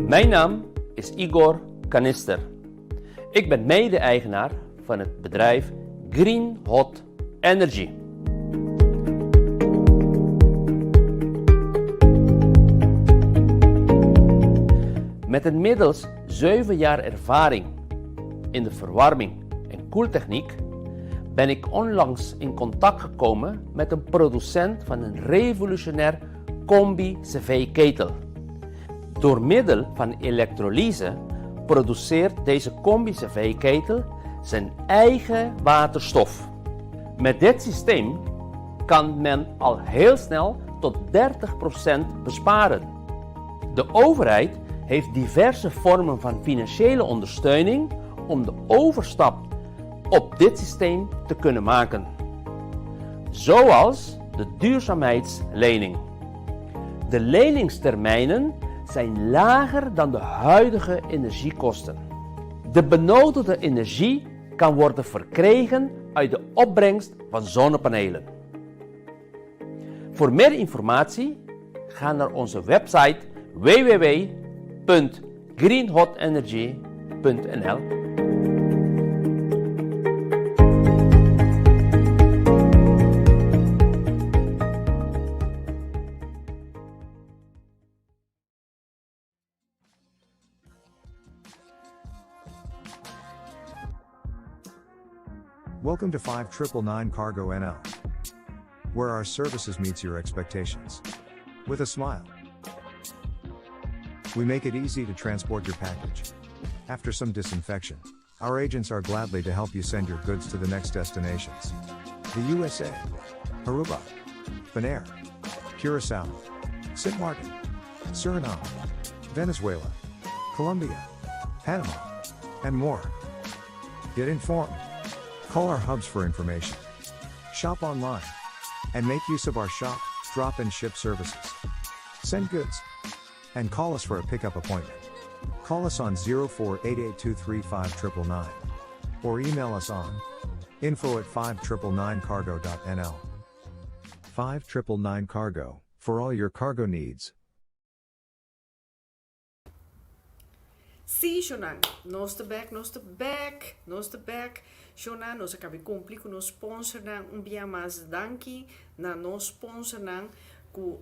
Mijn naam is Igor Kanister. Ik ben mede-eigenaar van het bedrijf Green Hot Energy. Met inmiddels 7 jaar ervaring in de verwarming en koeltechniek ben ik onlangs in contact gekomen met een producent van een revolutionair combi-cv-ketel. Door middel van elektrolyse produceert deze combi-cv-ketel zijn eigen waterstof. Met dit systeem kan men al heel snel tot 30% besparen. De overheid heeft diverse vormen van financiële ondersteuning om de overstap op dit systeem te kunnen maken. Zoals de duurzaamheidslening. De leningstermijnen zijn lager dan de huidige energiekosten. De benodigde energie kan worden verkregen uit de opbrengst van zonnepanelen. Voor meer informatie ga naar onze website www.greenhotenergy.nl. Welcome to 5999 Cargo NL, where our services meets your expectations. With a smile. We make it easy to transport your package. After some disinfection, our agents are gladly to help you send your goods to the next destinations. The USA, Aruba, Bonaire, Curacao, St. Martin, Suriname, Venezuela, Colombia, Panama, and more. Get informed. Call our hubs for information. Shop online. And make use of our shop, drop and ship services. Send goods. And call us for a pickup appointment. Call us on 0488235999. Or email us on info@5999cargo.nl. 5999 Cargo, for all your cargo needs. Sim, Shonan, nós te back. Shonan, nós acabamos de cumprir com o sponsor um dia mais danke na nosso sponsor que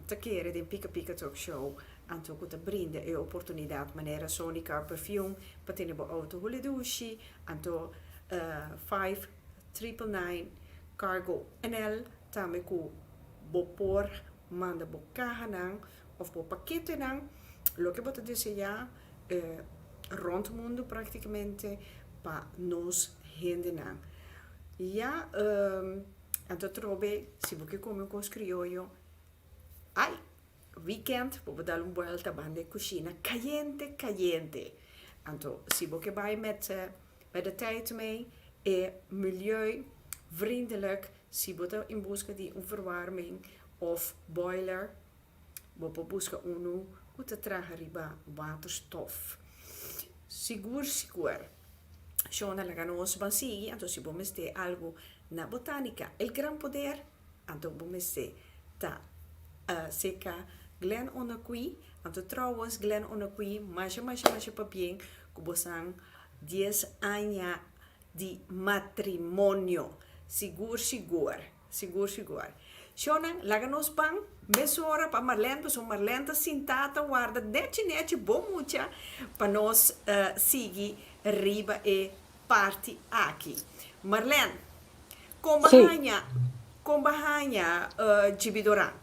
te querer de Pika Pika Talk Show. Anto que te brinda a oportunidade maneira Sonica Perfume para ter uma auto huledushi. Anto 5999 Cargo NL também que bopor manda bocaha of bo paquete lo que você desejar rond o mundo praticamente para nos render. Ja, anto trobe, se você come com os criollo, ai, weekend, vou dar volta bande cozinha caliente. Anto, se você vai met de tijd mee, milieuvriendelijk, se você in busca de verwarming of boiler, você busca hoe te tragen riba waterstof. Sigur. Shona la ganos bansigi, anto si bomeste algo na botanica. El gran poder, anto bomeste ta seca Glen Onakui, anto trouwens Glen Onakui, masha papien, kubosang 10 años de matrimonio. Sigur. Shona, laganos bang, mesora pa Marlene, so Marlene ta sintata guarda, neti bom mucha, pa nos sigi riba e party aqui. Marlene, com bahanya Gibidoran.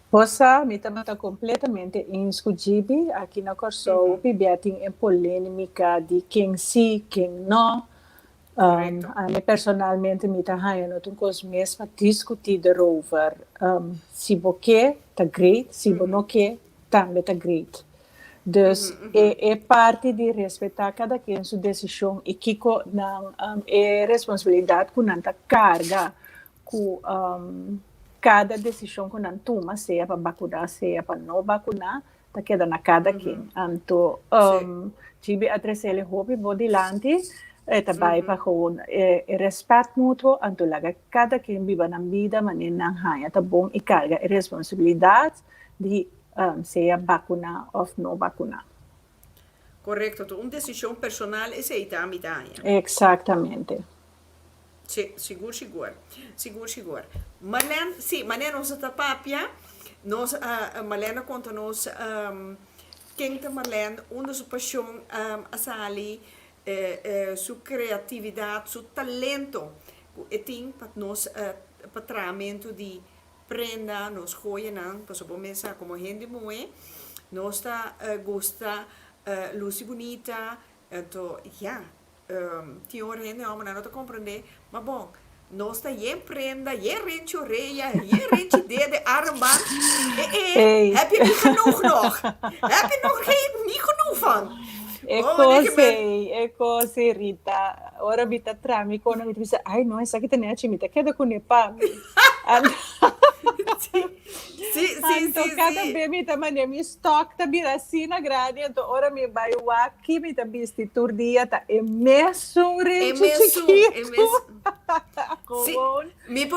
Posa, mi tamata completamente inscugibile aqui na Corso, pibiating em polêmica de quem sim, quem não. A mim personalmente me tahanha no tunkos mesma discutir erover se você tá great, se você não quer, também tá great. Dus é parte de respeitar cada quem sua decisão e que é responsabilidade que não tá carga com cada decisão que não toma, seja para vacinar, seja para não vacinar, tá queda na cada quem. Então, tive a trazer o hobby bodilante. Daarbij pa gewoon respect mutuo en tulaga cada quien viva na vida manin nang haya ta bom e carga e responsabilidade de seja vacuna ou não vacuna. Correcto, uma decisão personal é feita a mitad. Exatamente. Sim, seguro. Marlene, nossa tapapia, Marlene conta nos quem tá Marlene, sua paixão a sali, sua criatividade, seu talento, e tem para nós patramento de prenda, nos joia não, para só começar como gente moe, nós gosta luz bonita, então tem hora gente não te compreender, mas bom, Nós tá je prenda, je rentje oreja, je rentje de armband. Hey. Heb je niet genoeg nog? Heb je nog niet genoeg van? Ecco se Rita, ora bita trami con mi dice, ai no, esa che te ne ci mi te quedo con ne pa. Sim. Cada vez me também me stock tá bira assim na grade, então ora me vai o aqui me tá bisti turdia tá emerso rente chiquito. Me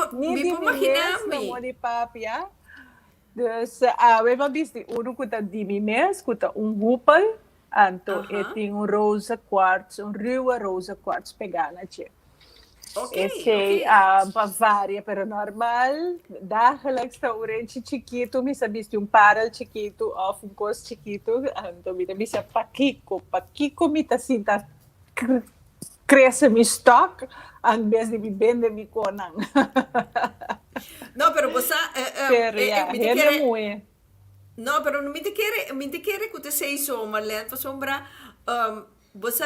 imaginar me de papia. Dus we hebben bisti uno kuta di mi mes kuta hoepel. Anto, tem rosa quartz, ruwe rosa quartz pegana tje. Okay. Bavaria, pero normal, dagelijks está orange chiquito, me sabiste parel chiquito of coisa chiquito, então me sabiste paquico me tá assim, tá cresce mi stock, em vez de me vender mi conang. Não, pero você, não, pero não me te quer que você seja isso, Marlene, para sombra, você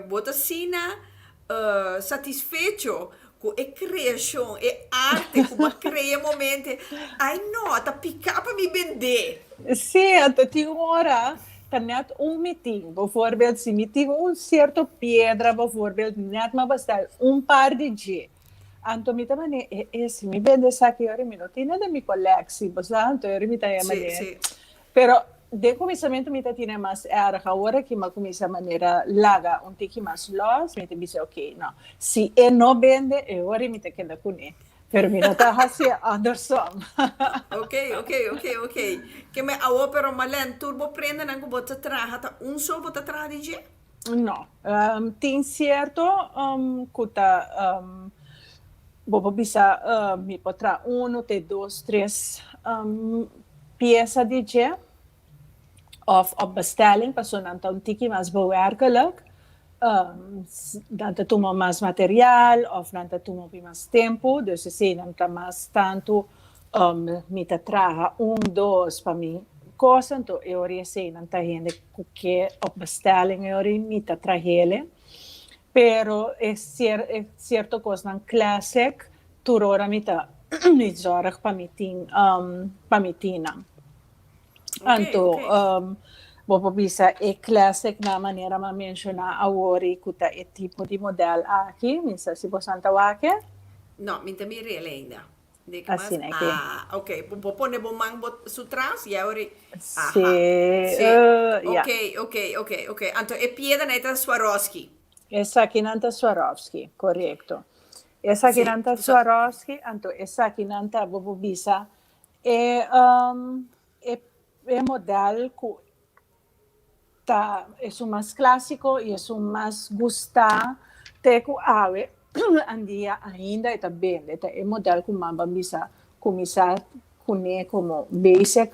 bota sina satisfecho com a criação, a arte, com a cria momento. Ai não, tá picar para me vender. Sim, então tem hora, tá net meeting, bijvoorbeeld, se meeting certo pedra, bijvoorbeeld, net maar bastar par de dia. Anto mi tamane se mi vende essa que ora mi não tem nada mi colexi, bastante ora mi tá maneira. Pero de começamento me tinha mais erga, agora que me começa a maneira larga, tiki mais loss, me disse ok, não, se não vende, agora me te queda com ele. Pero me não tá assim, Anderson. Ok. Que me awo pero malen turbo prende nango bota traha, tá só bota traha de dia? Não, tem certo, kuta vou bisa me potrà 1, 2, 3 peça de dia of op bestelling, persoon dan tiki mas bewerkelijk, dan te tomo mas materiaal of dan te tomo mas tempo, dus se dan te mas tanto me te traga 1, 2 para mim coisa, então eu sei dan te gente que op bestelling eu me te tragele. Pero é certo coisa não classic, turora me zorg para me tina. Então, vou bisa classic na maneira de mencionar agora kuta é tipo de modelo aqui, minsa se você não wake? Não, minta me real ainda. Assim é que. Ok, vou pôr o mango sutrás e agora. Ok. Então é pieda neta Swarovski. Essa aqui não tá Swarovski, correto. Essa aqui não tá Swarovski, então essa aqui não tá Bobobisa. É modelo que tá é o mais clássico e é o mais gostado. Teco ave andia ainda está bem. É modelo que mamba bisa começar com como basic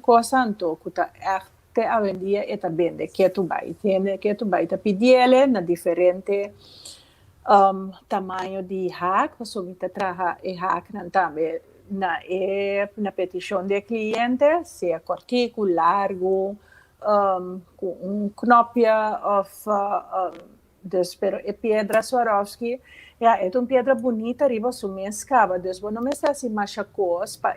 coisa, então que tá a vendia e também que tu vai tá pedir na diferente tamanho de hack, você vai trabalhar e hack também na petição de cliente, se é curto, largo, com knopje pero é pedra Swarovski, é uma pedra bonita, arriba su escava, dus não me está assim machacos para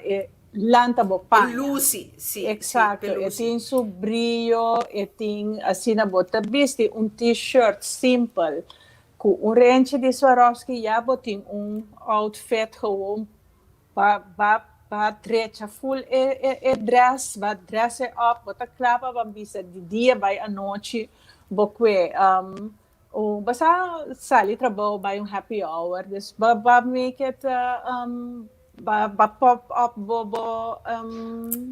lanta bopanha. Lucy, sim. Exato, e tem su brilho, e tem assim na bota, viste t-shirt simple, com range de Swarovski, já tem outfit gewoon, para trecha full, dress, vai dress up, bota clava, vai vista de dia, vai à noite, boque, basta sali trabalho, vai happy hour, dus vai make it, ba pop up bobo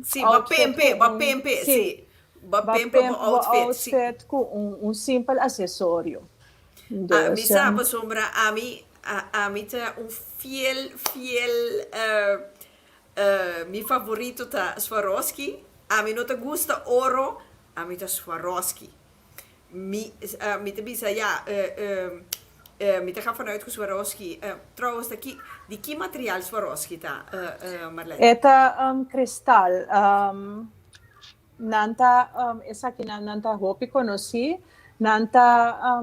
sim, ba pempe, sim. Ba pempe outfit com simples acessório. Mi sabe sombra a mim tá fiel mi favorito tá Swarovski. A mim não te gusta ouro, a mim tá Swarovski. Mi te bisa mi te ga vanuit que Swarovski. Trouwens, de que materiaal Swarovski tá, Marlene? Eta cristal. Nanta essa aqui nanta hopi conheci. Nanta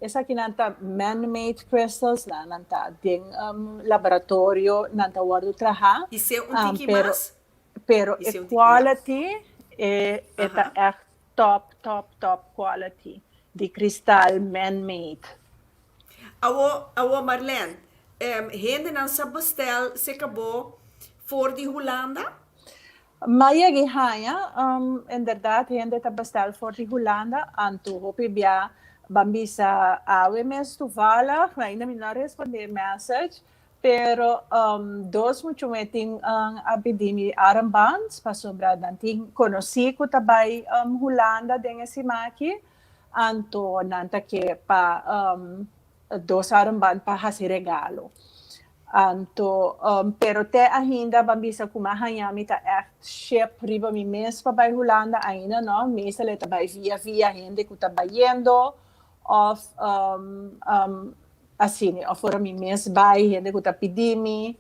essa aqui nanta man-made crystals lá, nanta ding laboratório, nanta guardo traha. E se tiki mas? Pero Esse é a um quality é echt top quality. De cristal man-made. Awo Marlene, hende nan sa bestel se acabou voor die Hollanda? Maya gihaya, inderdaad, hende ta bestel voor die Hollanda. Anto hopi bia bambisa awe mes toevallig, na ainda me não responder message. Pero dos mucho meting ang abidimi armbands pa sobra nanting conheci ko tabay Hollanda denga si Maki. Anto nanta que pa dos armband pa hasi regalo. Anto pero te ainda bambisa kumahanyami ta echt ship riba mi mes pa bay Hollanda ainda no mesa le tabay via hende ko tabayendo of assim, fora mi mês vai, gente que tá pedindo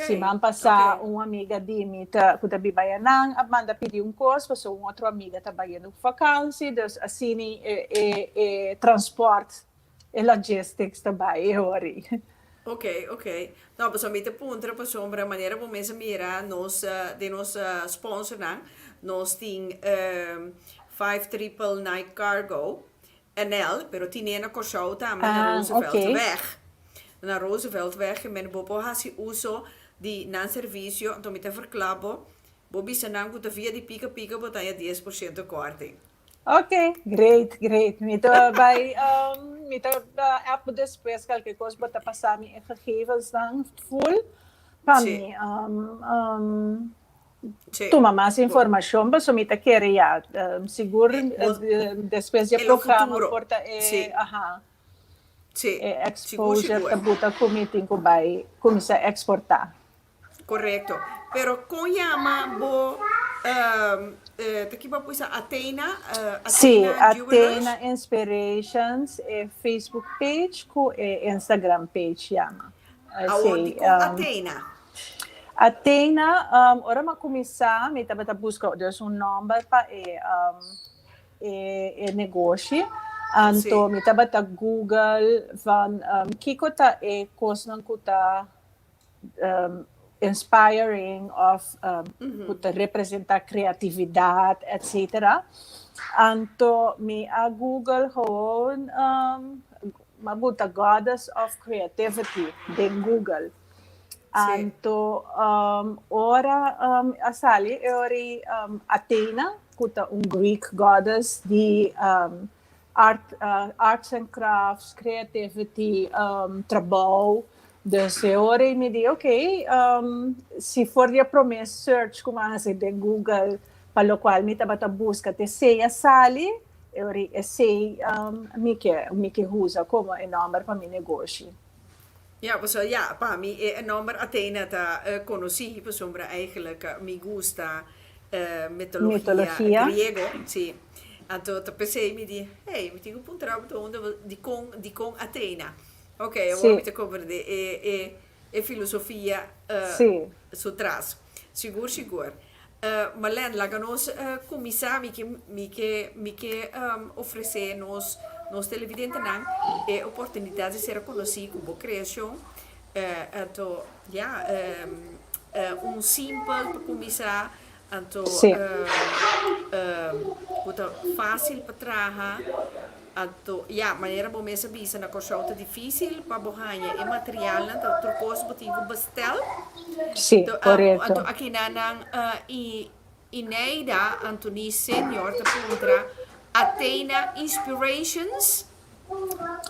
semana passada, uma amiga de mim que tá bibayanang, manda pedir curso, passou uma outra amiga tá baiando vacância, então assim, transporte e logistics também, ori. Ok. Não, mas somente pontra para sombra maneira como essa mira de nos sponsor nós tem 599 Cargo NL, pero tinha na Korsau também na Rooseveltweg. Na Rooseveltweg, men bobo hasi uso di nan servicio, então me te verklabo, bobi senang kuta via di pica botanya 10% korting. Ok, great. Me to by app depois qualquer coisa bota passar me gegevens dan full para mim. Toma mais informação, mas me te quer já seguro depois de programa porta exposure que bota committee que vai começar a exportar. Correto. Pero com yama bo aqui para puxar Athena Athena Inspirations Facebook page com Instagram page yama. Aonde com Athena? Athena, ora ma começar, me estava a buscar dus número para negócio. Então, me estava a Google van kiko ta coisa que tá inspiring of que representa criatividade, etc. Então, me a Google gewoon mabuta Goddess of Creativity de Google. Anto ora asali ori Athena kuta Greek goddess di arts and crafts, creativity, trabalho. Dus ori me di se for dia promes search como assim de Google, pelo qual me tabata busca te sei asali ori sei me que usa como número para mi negócio. Ja, para mim é nummer Athena tá conheci, por sombra eigenlijk me gusta mitologia griego, sim. Então tá pensei me di, me tenho pontar onde de com Athena. Ok, eu vou me te compreender filosofia so traz. Seguro. Marlene, lá nós começar me que oferecer nos televidentes não oportunidade de ser conhecido como criação então simples para começar então fácil para trabalhar então maneira como essa bisa na coisa é difícil para borrar é material então outra coisa botigo bestel correto então aqui na Ineida Antoni Senior da contra Athena Inspirations.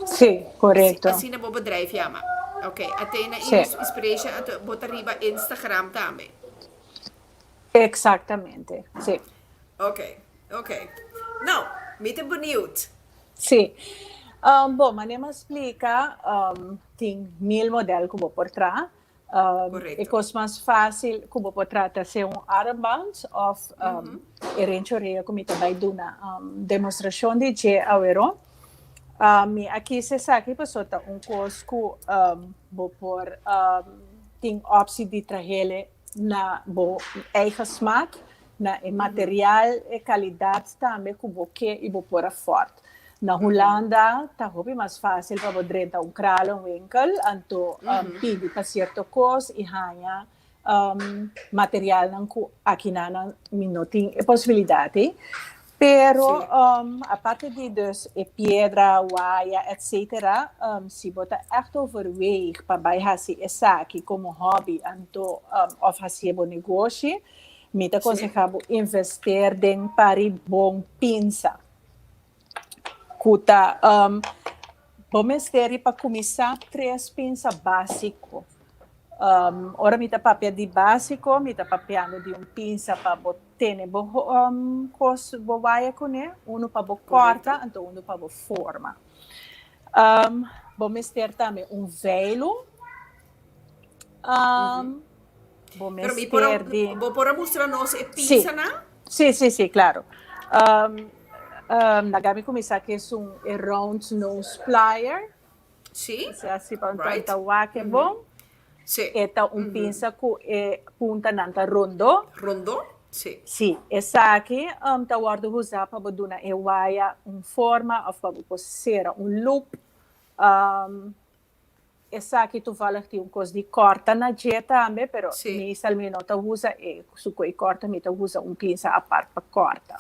Sim, correto. Assim na bedrijf chama. Ok, Athena Inspiration, bota riba Instagram também. Exatamente, sim. Ok. Não, me te benieuwd. Sim. Bom, mas nem me explica, tem 1000 modelos que vou por trás. É coisa mais fácil que vou por trás de ser armband ou erenchoria como também do na demonstração de je awero. Aqui se sabe que só tá coisa que vou por tem opção de trazer na bo eigen smaak, na material e qualidade também que vou que e vou por forte. Na Holanda, tá hopi mais fácil para poder renta kralong winkel, anto pidi pa certo cos e hanya material ng aqui na minuting possibilidade. Pero a parte de dus pedra, wire, etc. Se bota echt overweeg para bijhasi essa aqui como hobby, anto of fazer bom negócio, me te aconselhava investir em pari bom pinça. Kuta, bomesteri para começar 3 pinça básico. Ora me tá papel de básico, me tá papiando de pinça para botar cos boaia com né, para bo corta, então para bo forma. Bomester também velo. Bomester de. Vou mostrar-nos a pinça, não? Sim, claro. Nagami começar que é round nose plier. Sim. Assim para então que é bom. Sim. Eta pinça com punta nanta rondo. Rondo? Sim. Sim. Essa aqui tá guardo usar para botar wire forma of para posera loop. Essa aqui tu fala que coisa de corta na dieta também, pero inicialmente não tá usa su coi corta me tá usa pinça a parte para corta.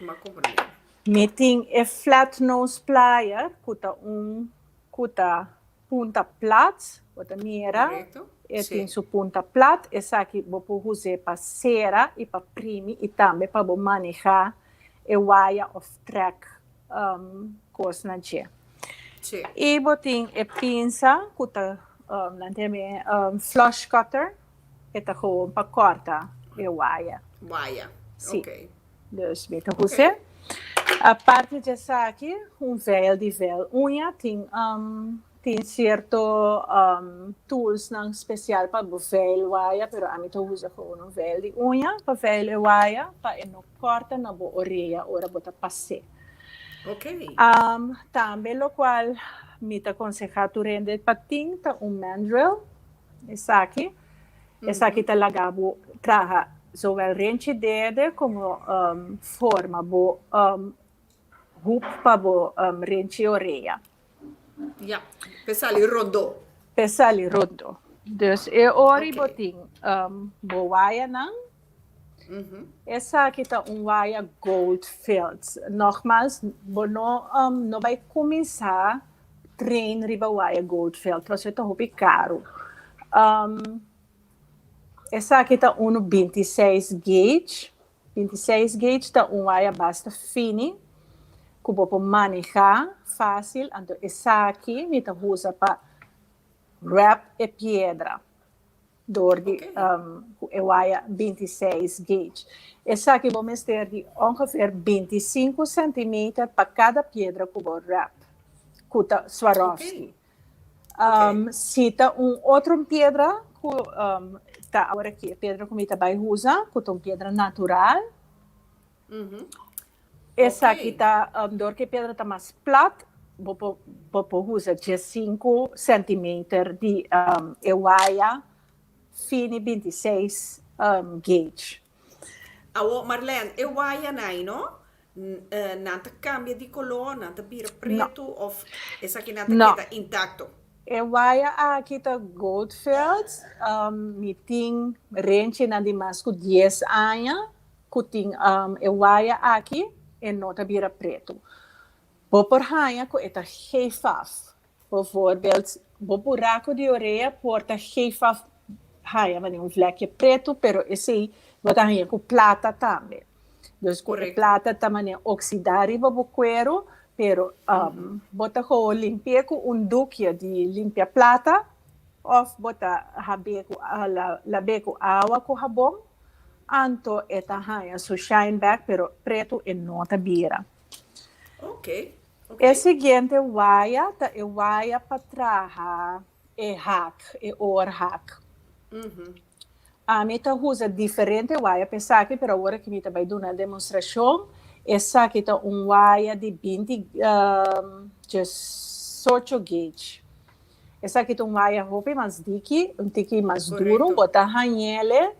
Ma compreendo. Meting a flat nose plier, kuta punta plat, bota mira, e tem su punta plat, essa aqui vou usar para cera e para primi e também para manejar a wire of track coisa na dia. E botin a pinça, kuta também flush cutter, e tá com para cortar a wire. Wire, ok. Dus met de hoese. A parte dessa aqui, véu de unha, tem certo tools não especial para o véu wire, pero a mim usa com véu de unha, para véu wire, para não corta na boa orelha, ora bota passe. Ok. Também o qual me aconselha tu rende patin, tá mandrel, essa aqui tá lagabo traha zowel rentidede como forma bo hoop para bo rentioreia. Ja, pesali rondo. Pesali rondo. Dus ori boting boaia nang. Essa aqui tá wire Goldfields. Nogmaals, no vai começar trein riba wire Goldfield, mas é tão caro. Essa aqui está 26 gauge. 26 gauge está wire basta fini. Que pode manejar fácil. Então, essa aqui me usa para wrap e pedra. Door de wire 26 gauge. Essa aqui vamos ter de ongeveer 25 cm para cada pedra que vou wrap. Kuta Swarovski. Se está outra pedra tá agora aqui a pedra que me vai usar, que é pedra natural. Essa aqui tá dor que a pedra tá mais plata, vou usar 5 cm de wire fine 26 gauge. Marlene, e wire não? Não cambia de color, não vira preto, ou essa aqui não queda intacto? E wire aqui tá Goldfields, meeting range na de mais que 10 anos, que tem e wire aqui e não tá vira preto. Vou por hanha que é geefaf. Bijvoorbeeld, o buraco de orelha porta geefaf hanha, mas vlekje preto, pero esse bota hanha com plata também. Dus com plata também oxidar o cuero, pero bota ko limpia com duque de limpia plata, ou bota labe com água com sabão, anto eta hanha su shine back, pero preto e não tá bira. Ok. E seguinte wire, tá e wire para trás, e hack, e or hack. A mim tá usa diferente wire, pensar que pero agora que me tá vai dar uma demonstração. Essa aqui tá wire de 18 gauge. Essa aqui tá wire roupa mais dique, tiki mais duro, bota hanhele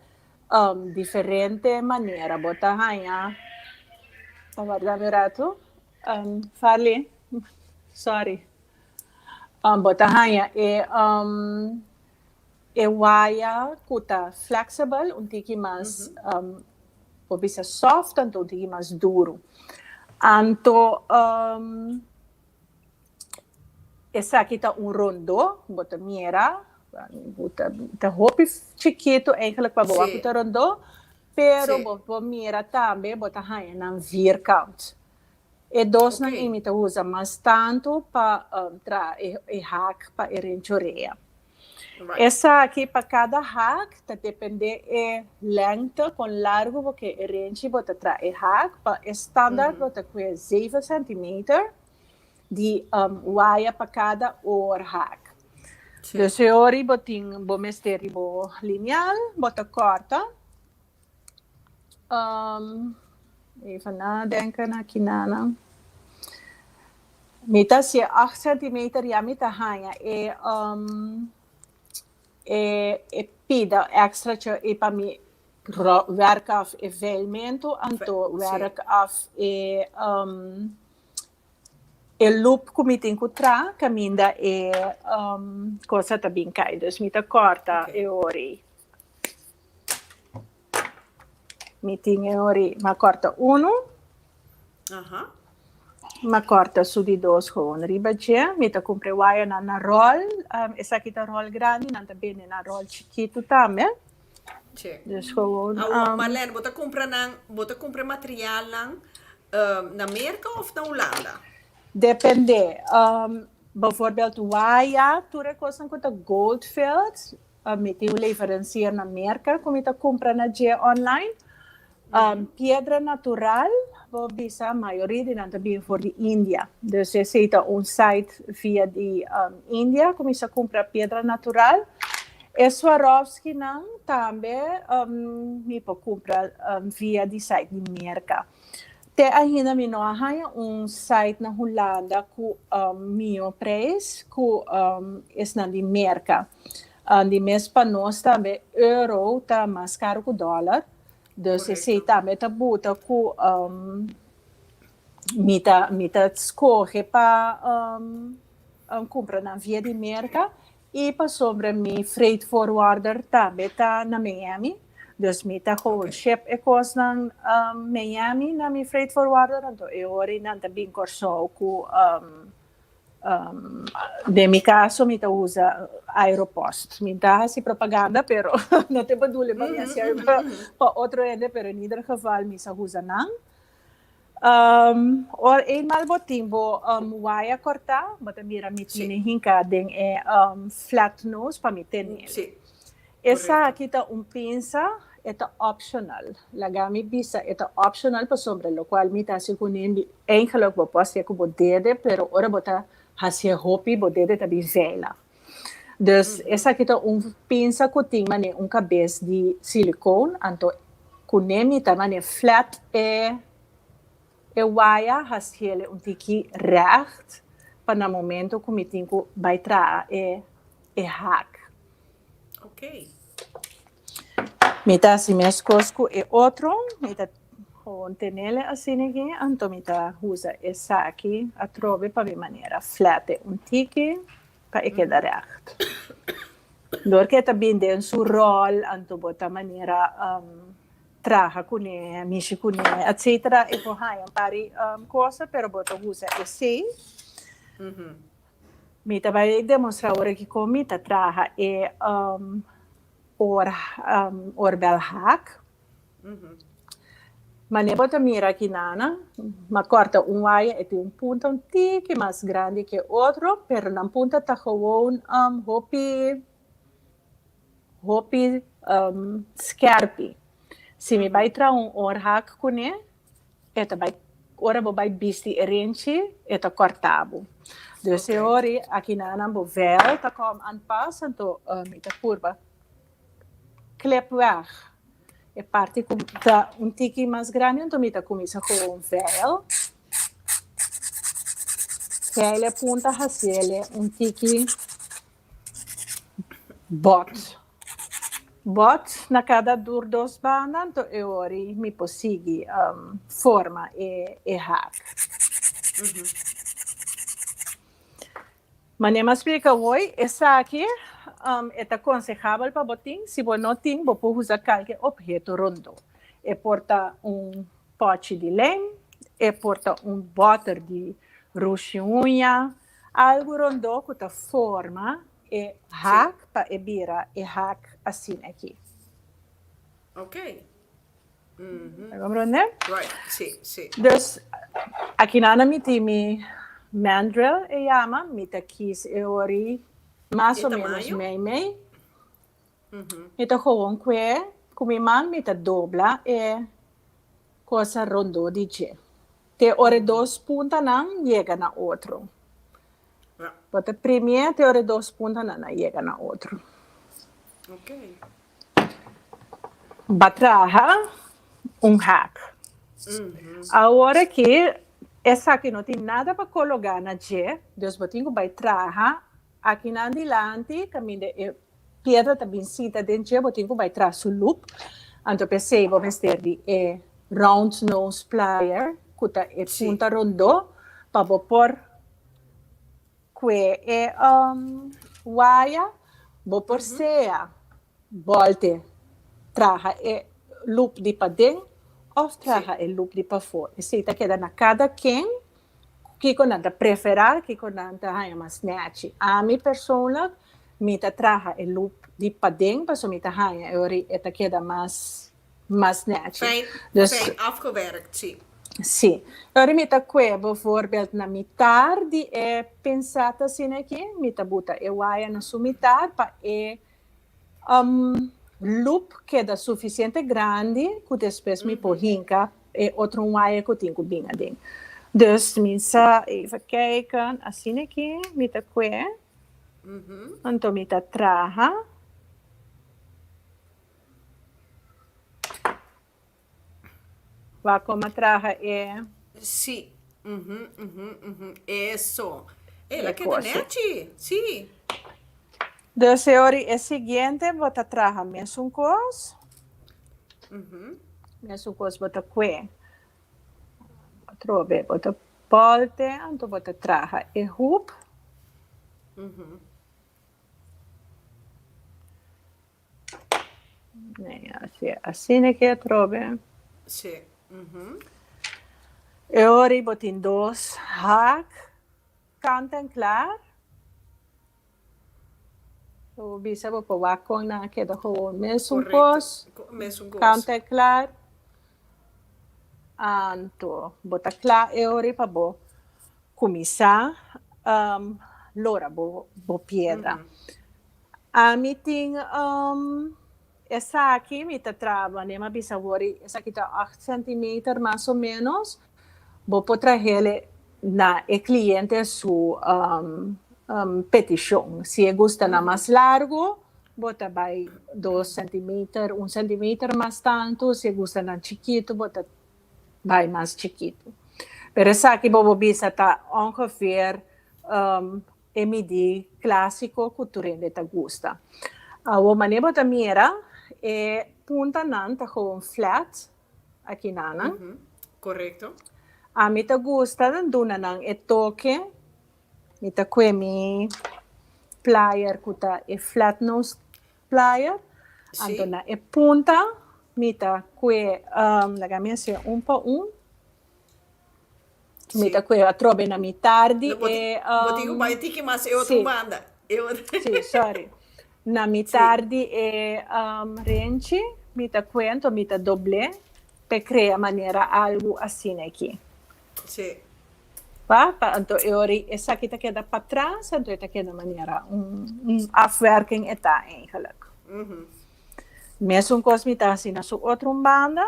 diferente maneira, bota hanha. Aguarda um rato. Farley, sorry. Botahanya wire kuta flexible, um tiki mais obisa soft, anto um tiki mais duro. Anto essa aqui tá rondo, bota mira, bota roupa chiquito, eigenlijk para boa kuta rondo, pero bota mira também, bota hanya na vierkant. E dos não imita usa, mas tanto para hack para erenchoreia. Essa aqui para cada hack, tá depende lengte com largo, porque erenchi bota hack para standard bota com 7 cm de wire para cada hack. Dus ori boting bo mesteri bo lineal, bota corta. Even nadenken aqui nana. Mita se 8 cm ja mita hanya pida extra e para mi werk af velmento anto werk af loop comita incontra caminda cosa ta bincai dus mita corta e ori meeting e ori ma corta 1 ma corta su di 2 gewoon ribaje mita compre wire na roll essa aqui tá roll grande nanta bene na roll chiquito também dus gewoon Marlene bota compra materiaal na Amerika of na Holanda? Depende. Bijvoorbeeld wire, tu recostam com a Goldfield, met die leverancier na Amerika, kom je te comprar na online. Piedra natural, wat bisa maioria de nanta bem voor de India. Dus je ziet site via de India, kom je te comprar pedra natural. E Swarovski não também me pode comprar via de site de Amerika. Te ainda me não há site na Holanda com meu preço, com na de Amerika. De mês para nós também euro tá mais caro que o dólar. Dus se também tá bota com mita escolhe para comprar na via de Amerika. E para sobre mi freight forwarder também tá na Miami. Dus mita gewoon ship e cost na Miami na mi freight forwarder. Então eu ori nanta bem corso com de mi caso mita usa Aeropost. Mita hasi propaganda pero não te bedoel maar ja serve para outro ende pero in ieder geval mi sa usa nang. Or eenmaal botimbo wire corta, bota mira mitine hinka den flat nose pa mitene. Essa aqui tá pinça, é optional. Lagami bisa é optional pa sobre lo qual mita se kunin eigenlijk bo poste ko bodede, pero ora bota hasia hopi bodede tabi vela. Dus essa aqui tá pinça que tem mane cabeça de silicone, anto kunemi tá mane flat e wire has hele tiki recht para o momento que me tenho vai trazer hack. Ok. Mita si mescosco e outro, mita com tenele assim aqui, então mita usa essa aqui a trove para ver maneira flat tiki para que dar recht. Dor que tá bem dentro su roll, então bota maneira traja kune, mishi kune, etc. E po hai pari cosa, pero boto usa esse. Mita vai demonstrar ora que comita traja orbel hack. Mas ne bota mira aqui nana, ma corta wire e tem punta tique mais grande que outro, pero na punta tá gewoon hopi scarpi. Se me vai tra hack kune, eta vai ora bo vai bisti erenchi, eta cortabo. Dus ori aqui na nambo vel ta kom aanpas, então mita curva klep weg. E parte com tá tiki mais grande, então mita começa com vel. Vel punta hasele tiki bot. Bot na cada dos bandas, então eu ori me consegui forma e hack. Mas me explica hoje, essa aqui é aconselhável para botar, se você não tem, você pode usar qualquer objeto rondo. É porta pote de lã, é porta butter de ruche unha, algo rondo com a forma, é hack para ebira, é hack assim aqui. Ok. Tá compreendendo? Right, sim. Dus, aqui na mi tem mandrel e chama, mi tá quis e ori, mais ou menos meio. Mi tá gewoon que, como man mi tá dobla e coisa rondo de je. Te ore 2 punta não chega na outro. Bota primeiro, te ore 2 punta não chega na outro. Ok. Batraha hack. Agora que essa aqui não tem nada para colocar na je, Deus botinho vai traha aqui na dilante, caminho de pedra também cita dentro je, botinho vai trazer su loop. Então pensei vou vestir de round nose plier, kuta punta rondo, para pôr que wire, vou pôr seia, volte, traha loop de para dentro, of traha loop de para fora. E se queda na cada quem, que nada preferar, que nada há mais snatch. A mim persoonlijk, me traha loop de para dentro, para me há e queda mais snatch. Fijn afgewerkt, sim. Sim. Agora, me tá bijvoorbeeld na metade é pensata assim aqui, me tá bota e wire na sua metade para loop que é suficiente grande, que depois me pohinka e outro wire que eu tenho bem adem. Dus, minsa, even kijken, assim aqui, me tá então me tá traha. Vai como a traja é... Sim. Isso. Ela queda net? Sim. Dus agora é seguinte, bota traja mesmo coisa. Mesmo coisa bota que. Trobe, bota polte, então bota traja e hoop. Assim que trobe. Sim. E ora botin 2 haak, kant en klaar. So bisa po pawakong na kita ko mesungkos, kant en klaar. Anto, bota klaar e ora pa bo kumisa, lora bo piedra. A meeting essa aqui me trava, né? Mas essa aqui tá 8 cm mais ou menos. Vou trazer na cliente su petição. Se gosta na mais largo, bota vai 2 cm, 1 cm mais tanto. Se gosta na chiquito, bota vai mais chiquito. Pero essa aqui vou bisa tá ongeveer MD clássico culturende tá gosta. O maneira da mira e punta nan tá gewoon flat aqui nana. Correto. A mim tá gosta duna nan e toque. Mi tá mi plier kuta e flat nose plier. Antona e punta mi tá lagami pa mi tá a trobe na metade e botigo vai tiki mas é outra banda. Sim, sorry. Na metade é range, mi tá quento, mi tá doble, para criar maneira algo assim aqui. Sim. Então, essa aqui tá queda para trás, então tá queda maneira afwerking está eigenlijk. Mesmo coisa mi tá assim na sua outra banda.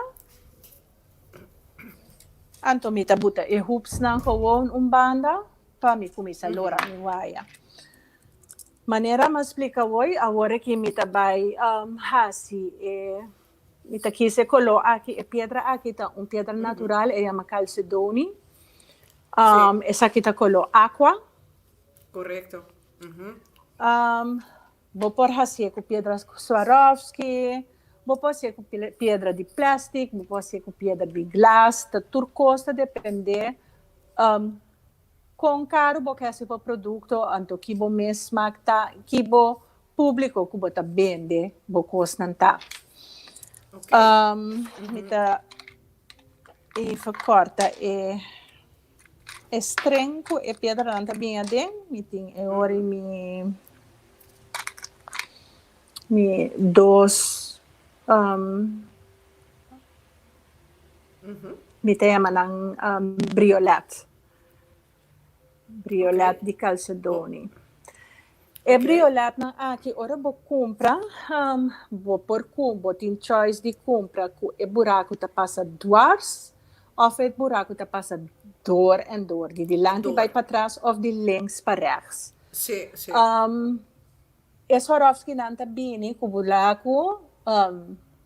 Então mi tá buta e hoops na gewoon banda, para mi começar a lora mi waya. Maneira mas explica hoje, agora que me vai hasi me tá aqui se colo aqui é pedra aqui tá pedra natural é chama calcedoni. Essa aqui tá colo aqua. Correto. Vou pôr hasi com pedra Swarovski, vou pôr com pedra de plástico, vou pôr com pedra de glass, tá turcosa depende com caro porque esse produto, anto kibo mesma tá, kibo público que bota vende, bocos não tá. Mita e corta e estrenco e pedra não tá bem adem, miting e ori mi dos mi tema ng briolat di calcedoni. E briolat ng aki ora bo compra bo por bo tin choice di compra ku e buraco ta passa dwars of het buraco ta passa door en door die lanti by patras of die links pa rechts. Sì. E Swarovski nanta bini ku buraco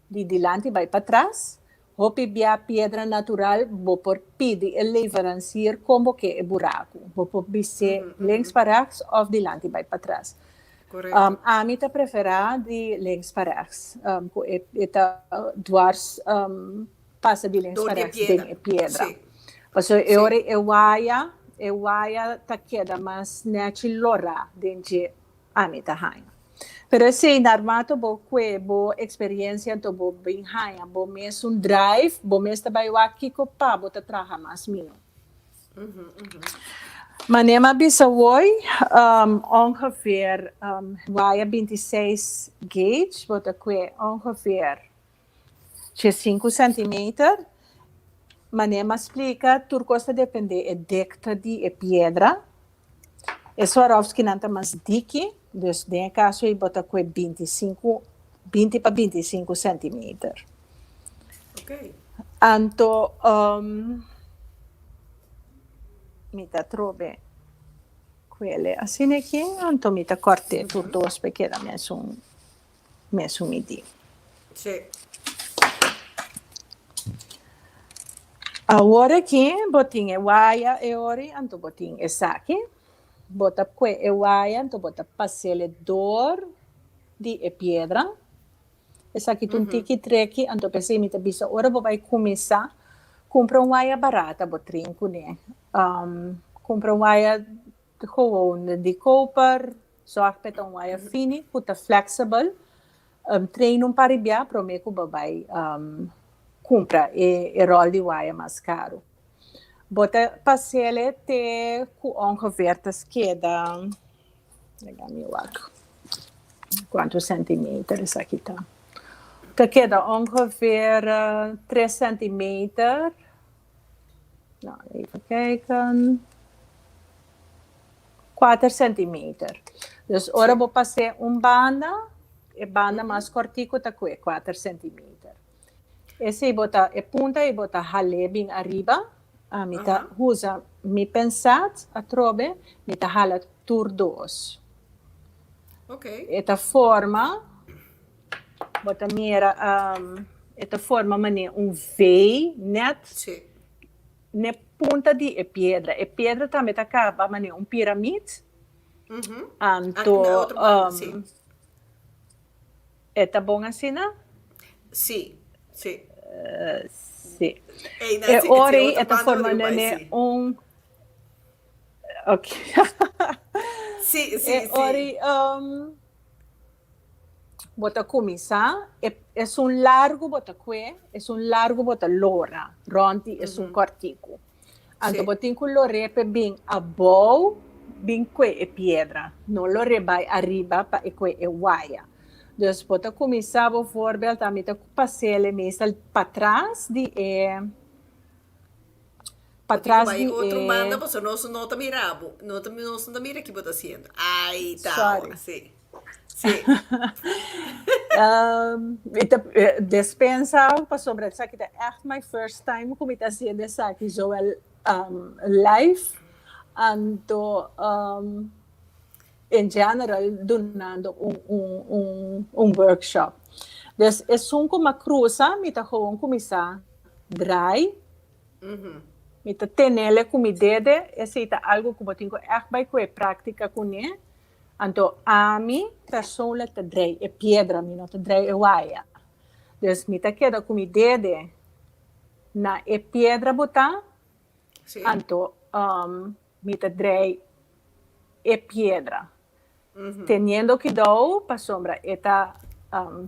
di lanti by patras. Hopi bia pedra natural, bo por pidi e leverancier como que e buraco. Bo por bise links para rechts of di lanti by patras. Corretto. A mi ta prefera di links para rechts. Ku eta dwars passa di links Door para di rechts piedra. ding e piedra. Sì. Paso e ore e waia ta queda mas neci lora denje a mi ta hain. Pero se narmato bo experiência to bo binhaya bo mes drive bo mes tabay waki ko pa bo traha mas mino. Manema bisawoy ongeveer waya 26 gauge bo ongeveer 5 centimeter. Manema explica turcosta depende e decta di e piedra. E Swarovski nanta mas diki. Dus nesse caso, eu boto 20 para 25 centímetros. Ok. Anto, mi ta trove quelle assim aqui, anto mi ta corte por dois perché da messo midi. Sì. Agora aqui, botinho e waia e ori, anto botinho e saki. Bota que e waia, então bota passele dor di e piedra. Essa aqui tu tiki treki, então pensei me bisa ora vai começar compra waia barata, botrinco né. Compra waia gewoon de koper, zorg pet waia fini, puta flexible. Treino paribia pro me ku vai compra e rol di waia mais caro. Bota passele te ku ongeveer te skeda. Legami wak. Quanto centimeter is aqui tá? Te queda ongeveer 3 centimeter. Nou, even kijken. 4 centimeter. Dus ora vou passar banda, e banda mais cortico tá 4 centimeter. Esse bota e punta e bota hale bem arriba. Mi ta usa mi pensat a trobe, mi ta hala tur dos. Ok. Eta forma, bota mira, eta forma mane V, net, Sì. ne punta di e piedra. E piedra também ta acaba mane piramide. Anto, sì. eta bom assim, né? Sì. Sì. Sì. E ora esta forma nene ok. Sì. Ora bota começar é largo bota que é largo bota lora ronti é cortico. Anto botin com lorepe bem above bem que é pedra. Não lore vai arriba pa e que é waia. Dus bota começar por voorbeeld também tá passele meestal para trás de para trás de outro manda você não tá mirabo não tá mira que bota haciendo aí tá sorry. Sim despensa para sobre essa que é echt my first time como tá haciendo essa aqui so live anto in general donando workshop. Dus is uma cruza, mita gewoon começar dry. Mita tenele como dede, essa algo que eu tenho echt bij que prática com ele. Anto a mim persoonlijk te dry e piedra, mi não te dry e waia. Dus mita queda como dede na e piedra botar. Sì. Anto mita drei e piedra. Teniendo cuidado para sombra, eta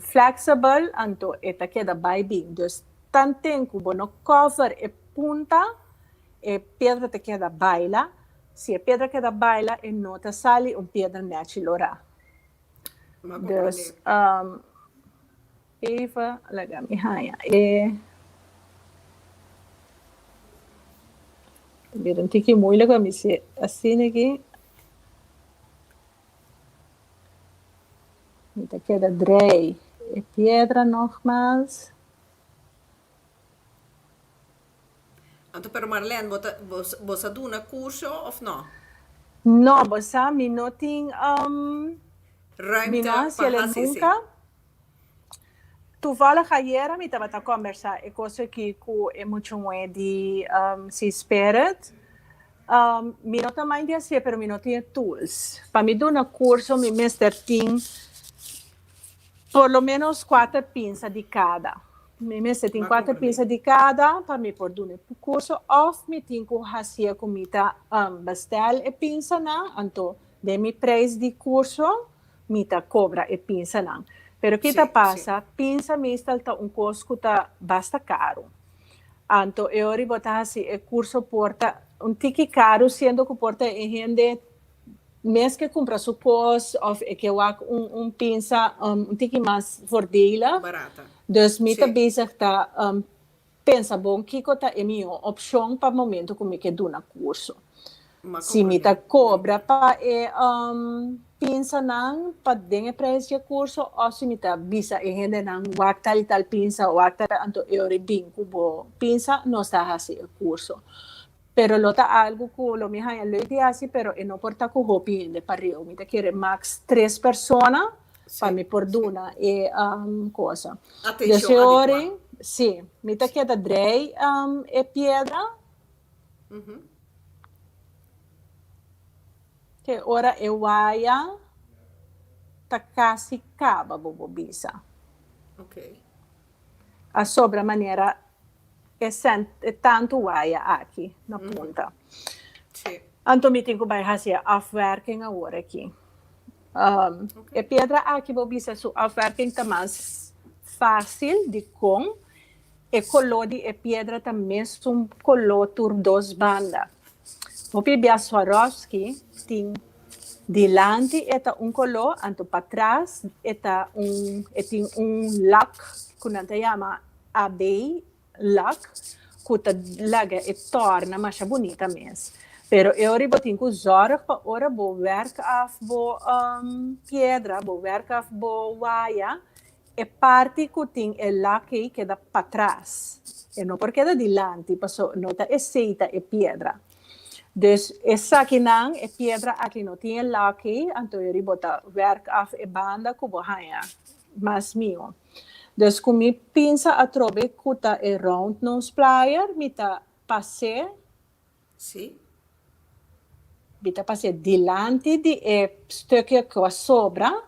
flexible, anto eta queda bem bem. Dus, tanto que no cover e punta, e pedra te queda baila. Se a pedra queda baila, e não te sale pedra naturalora. Dus, even, laga mi haya. Weer een tikje moeilijk, want je assim aqui. Então queda drei e piedra nogmaals. Então, pero Marlene, você doet een curso of não? No, você me não tem Ruimte para nunca. Toevallig ayer me estava a conversar e coisa que é muito de se spirit. Me não também de assim, pero me não tinha tools. Para me dar um curso, me mestre tem por lo menos 4 pinças de cada. Me mestre tem 4 pinças de cada para me pôr um curso. Ou me tem que fazer comida bestel e pinça na, então de mi preço de curso, me ta cobra e pinça na. Pero o que passa, pinça mesmo está custo tá basta caro. Então eu botar assim, o curso porta tique caro, sendo que porta em gente mesmo que compra supos ou que eu pinça tique mais voordelig. Barata. Dus me tá bezig tá pensa bom que tá é minha opção para o momento como que do na curso. Se me tá cobra para pinça não para den preço de curso ou se me tá bisa e gente não guarda tal pinça ou guarda então eu bem cubo pinça não está assim o curso. Pero lo ta algo que lo mi haya lo idea así pero e não porta com hobby de parrio me tá querer max 3 personas para me por duna e coisa. Atenção. Sim, me tá queda drei e piedra. Que ora eu vaya tá quase acaba bobobisa. Ok. A sobra maneira é tanto vaya aqui na ponta. Sim. Então me tenho que fazer afwerking agora aqui. E pedra aqui bobisa su afwerking tá mais fácil de com e color de pedra também são color por 2 bandas. O Bia Swarovski tem delante eta color, anto para trás eta tem lac que não se chama AB lac que ta laga e torna mais bonita mesmo. Pero eu tenho que zorg para ora bo werk af bo pedra, bo werk af bo waya e parte que tem lac que dá para trás. E não porque da delante, passo nota é seita e pedra. Dus essa aqui não é pedra, aqui não tem laki, então eu bota werk af e banda kubo haya, mas mio. Dus com mi pinça a trobe kuta e round nose plier, mita passe. Sim. Mita passe delante de stukje que sobra.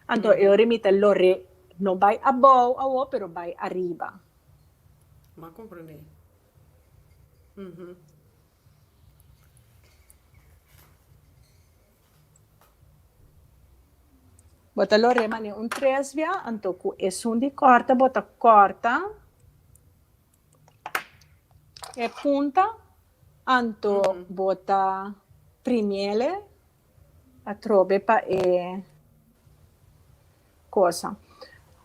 Então eu mita lore não vai abaixo, pero vai arriba. Ma compreender. Bota lo remane un 3 via, anto cu e sundi corta, bota corta. E punta, anto bota primiele, a trobe pa e cosa.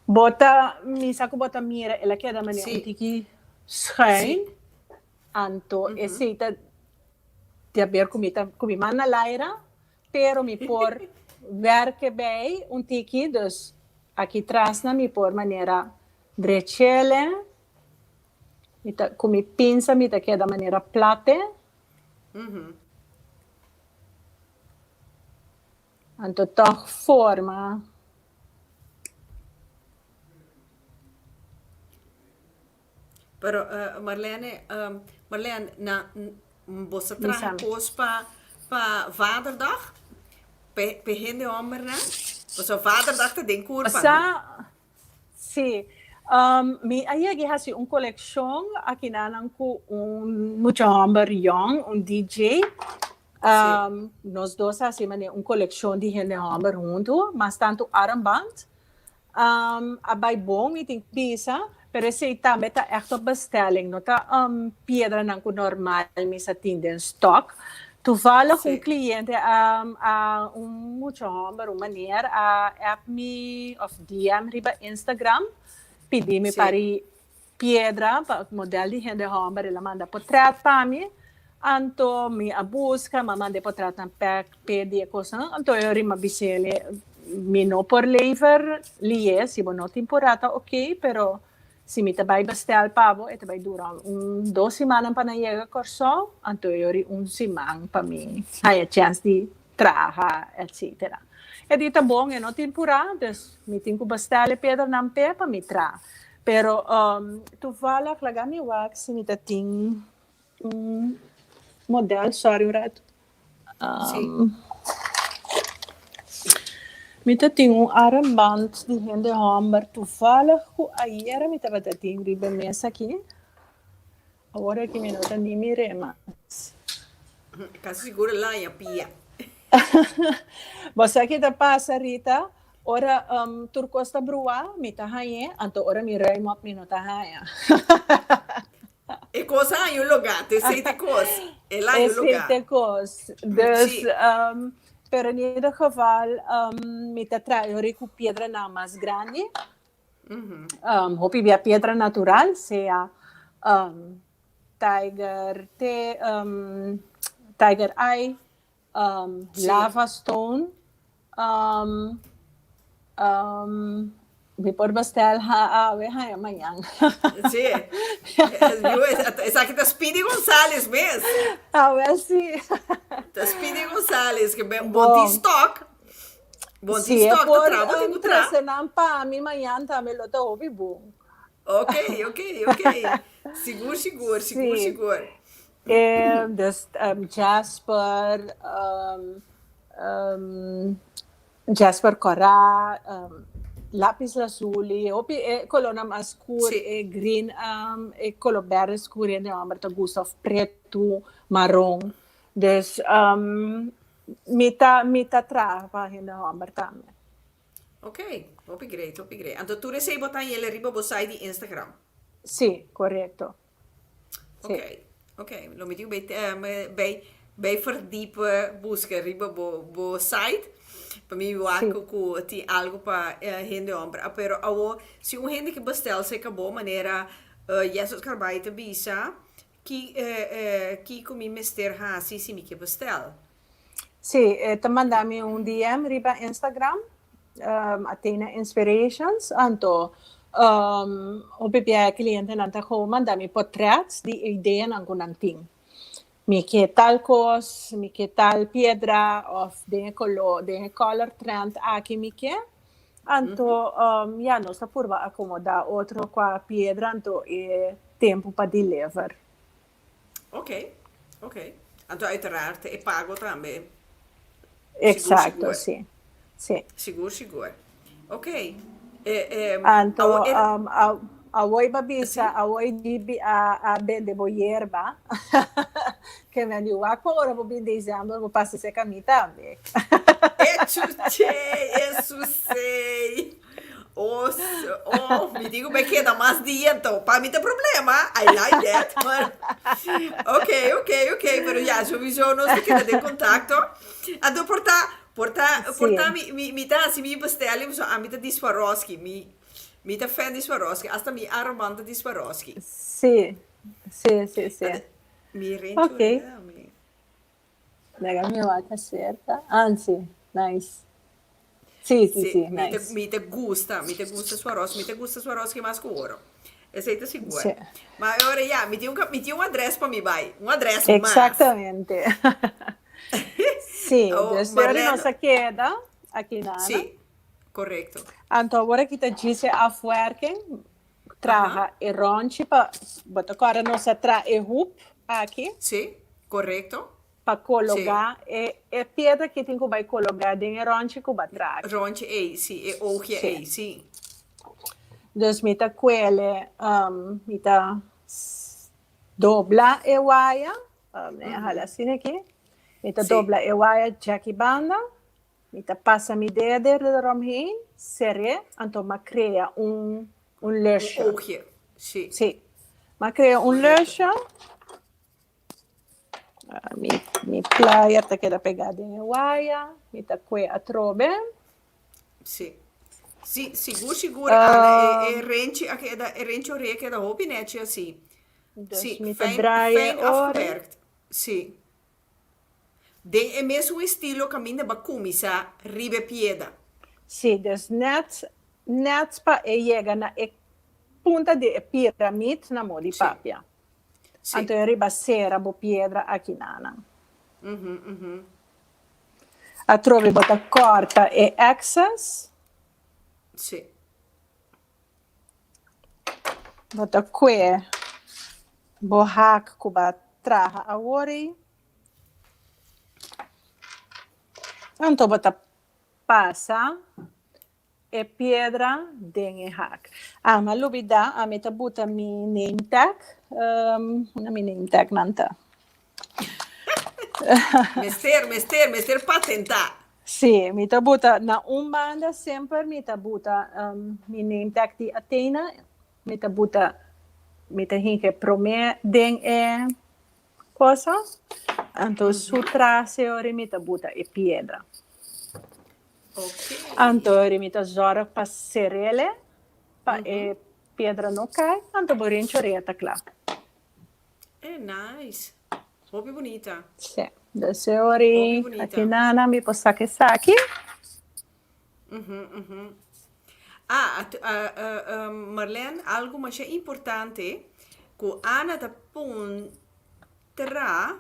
Bota, mi sa che bota mira, e la chieda mani un tiki schuin, anto e seita di aver comita, come manna l'aira, pero mi por werken bij un tiki, dus aqui atrás na mi por maneira drecele, come pinça mi ta queda maneira plate. Anto toch forma. Pero Marlene, na você traga coisa para Vaderdag? Begin de zomer, né? Você Vaderdag te den curva. Sim. Mi ayagi hasi coleção aqui na ko mucho hamber young, DJ. Nós dois hasi mane coleção de gente hamber junto, mas tanto armband. Abay bom, ik denk pisa, pero esse também tá echt op bestelling, não tá pedra não ko normal, mi sa tienda in stock. Toevallig een cliënt mucho hamber, manier, app me of DM riba Instagram, pedi me pari piedra, model de gente hamber, ela manda portrait para mim, anto me a busca, ma manda portrait na pedi coisa, anto eu rima bisele, me no por lever, se não temporada, ok, pero se me também bestel pavo, e também dura 2 semanas para chegar corso, anto eu semana para mim, a chance de trabalhar, etc. E dito bom, é no temporada, me tenho que bestel pedra na pé para me trabalhar. Pero tu fala que laga mi wax, me tem model, sorry, right? Me tem armband de gente hamber, toevallig hoe ayer me tava tem riba mesa aqui. Agora que me nota nem me rema. Casi seguro lá em pia. Você aqui da passa Rita, ora turcosta brua, me tá haye, anto ora me rema me nota haye. E cosa hai un lugar? Te sei te cos? E lá un lugar. Sei te cos. Dus pero en ieder geval, me te trae rico piedra na más grande. Hopi via piedra natural, sea tiger eye, lava stone, me por bastel amanhã. Sim. Essa aqui tá Speedy Gonçalves mesmo. Sim. Tá Speedy Gonçalves, que é bom de stock. Bom de stock, tu trava. Se não pa, mi manhã também lo tá ouvi bom. Ok. Seguro. Dus Jasper Corra, lápis lazuli, opi color mais escuro, green, color verde escuro, e não, mas gosto of preto, marrom. Dus mita trava ainda não, também. Ok, opi great. Então tu recebe botar ele riba bo site de Instagram. Sim, correto. Ok. Lo metiu bij verdiepen busca riba bo site. Para mim, eu acho que tem algo para gente homem. Pero se gente que bestel se acabou maneira, Jesus Carbai te bisa, que comi mister hasi se me que bestel. Sim, te mandami DM riba Instagram, Athena Inspirations, anto o bebê cliente nanta ko mandami portraits de ideia nango nanting. Mi que tal cos, mi que tal piedra, of de color trend aqui mi que, anto já nós por acomodar outro com a piedra, anto é tempo para deliver. Ok. Anto uiteraard é pago também. Exato, sim. Seguro. Ok. Anto awoi babisa, awoi dibi a bende boierba, que me diu aqua ora vou bem dezembro, vou passar esse caminho também. Isso sei. Me digo bem que dá mais dia, então, para mim tem problema. I like that, man. Ok, pero já, sowieso nós temos de contato. Então, portar, me dá assim, me bestellen, so, a me dá de Swarovski, me tá fan de Swarovski, hasta mi armband de Swarovski. Sim. Mi rento. Ok. Legal, meu tá certa. Anzi, nice. Sim, nice. Me te gusta Swarovski mais que ouro. Essa aí tá segura. Sim. Mas agora, já, me tinha um adresso para mim, vai. Um adresso mais. Exatamente. Sim, desde a nossa queda, aqui na Sim. Correto. Então, agora que te disse afwerking, traga e ronchi para botar agora nossa e hoop aqui. Sim, correto. Para colocar e pedra que tem que vai colocar dentro ronchi que vai traga. Ronchi sim, e oogje sim. Dus mita kwele, mita dobla e waya, halasine aqui. Mita dobla e waya Jackie banda, mita passa mi dedo eromheen, serre, então ma cria luxo. Oogje. Sim. Sim. Ma cria luxo. Mi playa te queda pegada em waya, mita kwe a trobe. Sim. Sim, seguro, Ana. E rente oreia que é da hobby, né, tia, assim. Dus Sim, mita fijn draaien afgewerkt. Sim. É mesmo estilo caminho da camisa ribe pieda. Sim, dus net para chegar na punta de pirâmide na mão de papia. Sim. Então, riba cera bo pedra aqui nana. A trove bota corta e excess. Sim. Bota que bohak kuba traha a ori. Então, bota passa e pedra denge hack. Ma lubida, a meta buta mi name tag. Na mi name tag nanta. Mester patentar. Sì, mi tabuta na banda sempre, mi tabuta mi name tag di Athena, mi tabuta hinke prome ding cosa, anto sutra seori mi tabuta e piedra. Ok. Anto mi ta zora pa serele, pa e piedra no cai, anto borincho reta cla. Nice. Hobby bonita. Sì, da seori, bonita. aqui nana mi possa che saki. Marlene, algo mais importante, que Ana da pon terá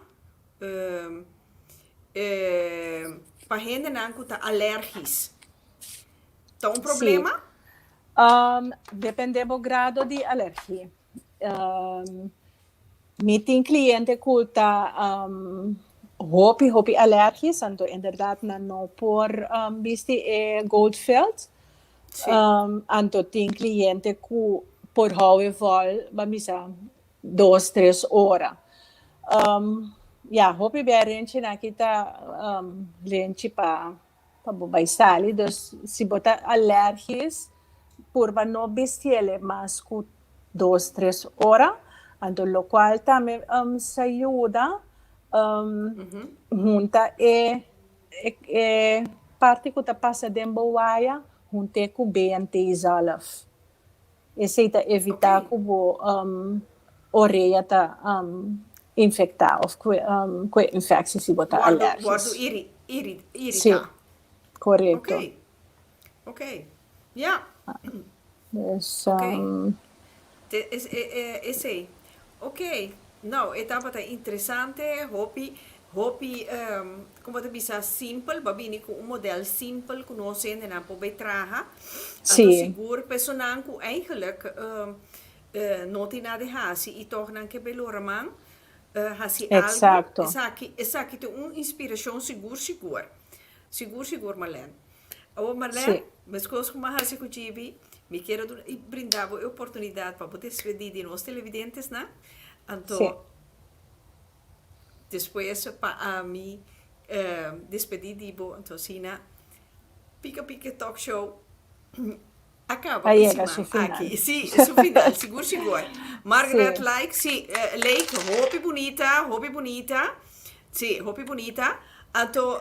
para gente não tá alérgicos. Tá problema? Depende do grado de alergia. Mi tem cliente que tá hopi alérgicos, então inderdaad não por visti Goldfield. Então tem cliente que por hoje vai misa 2-3 horas. Hopi bem rente na kita rente para baisali, dus se botar alérgicos por não vestir mais que 2-3 horas. Então, lo qual também se ajuda junta parte que passa dentro da waia, junta com BNT zelf. Esse é evitar que a orelha está infectada ou com infecção se botar alérgico. Guardo irritar. Sim, correto. Ok. Yeah. Esse aí. Ok, não, etapa tá interessante, hobby, como te bisa simples, babini com model simples, que nós ainda não podemos trabalhar. Então, seguro, personal que eigenlijk não tem nada de hasi e toch não que belo raman, hasi algo. Exato, tem uma inspiração seguro, Marlene. Marlene, mas coisas como hasi com Gibi. Me quero brindar a oportunidade para poder despedir de nós televidentes, né? Então, depois para mim despedir de você, então, Sina, Pica Talk Show acaba aqui. Sim, no final, seguro. Margaret like, sim, hobby bonita. Sim, hobby bonita. Então,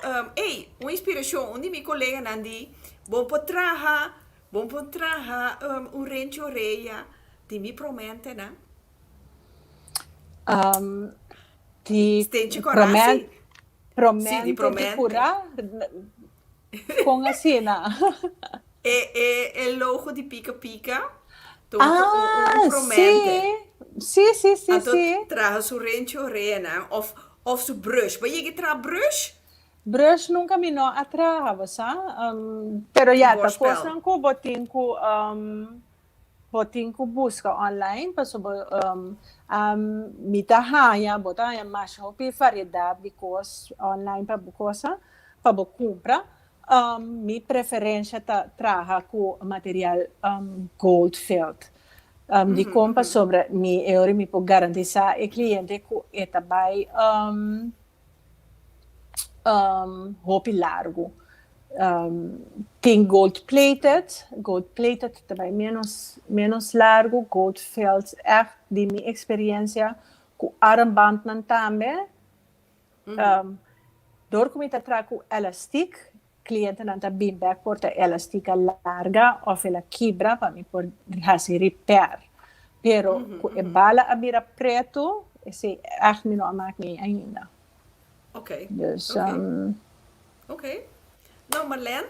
uma inspiração, onde meu colega Nandi, bom para trabalhar. Bom trabalhar rente oreia de me promete, né? Promete curar com a cena. É logo de pica. Promete. Sim. Então, traz su rente oreia, né? Of su brush. Vai je tra brush? Brush nunca me não atrava, sabe? Pero já tá coisa que botin que busca online, passo mita haya, bota mais hopi variedade de coisas online para coisa, para compra. minha preferência trabalha com material Goldfield. De compra sobre mi euro mi può garantire al cliente che vai hopi largo. Tem gold plated também menos largo, Goldfield echt de minha experiência com armband também. Door kom je te tragen elastiek, cliënten dan te beanbag voor de elástica larga of la quebra para mim por hacer repair. Pero com a bala a mira preto, esse echt me não maakt me ainda. Oké. Dus, Oké. Nou, Marlene,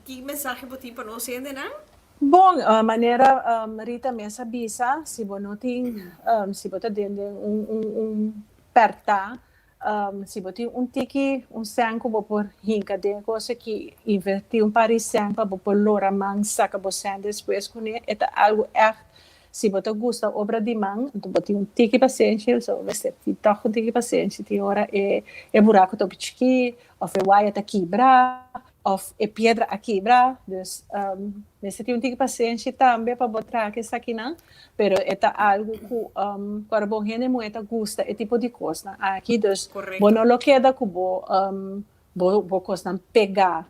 que mensagem você para nós ainda, não? Bom, maneira Rita mesa bisa, se você não tem, se você tem perta, se você tem tiki, sanco por hinca de coisa que invertir par de sanco para por lora man saca você depois com é algo se você gosta obra de mão, então você tiki paciência, so você toca tiki paciência, tem hora é buraco to pichki, ou é wire ta quebrar, ou é pedra a quebrar, dus você tem tiki paciência também para botar que está aqui não, pero é algo que para bom gente muito gosta é tipo de coisa, aqui dus bom não lo queda que bo coisa pegar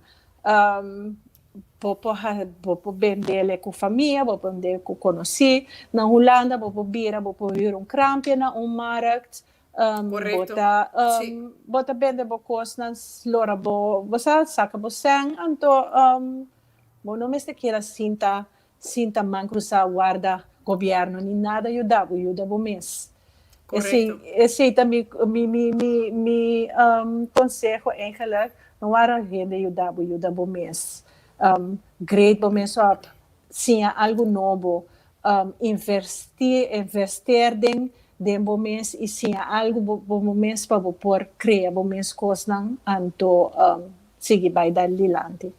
vou vender com família, vou vender com conhecido. Na Holanda, vou vir krampje na markt. Bota vender coisas, lora você saca você, então, não me se queira sinta man cruzar guarda governo nem nada ajuda mês. Esse também mi conselho eigenlijk, não era rende ajuda mês. Great momento op sim algo novo investir de momentos e sim algo momentos para por criar momentos coisas anto seguir vai dar lilante.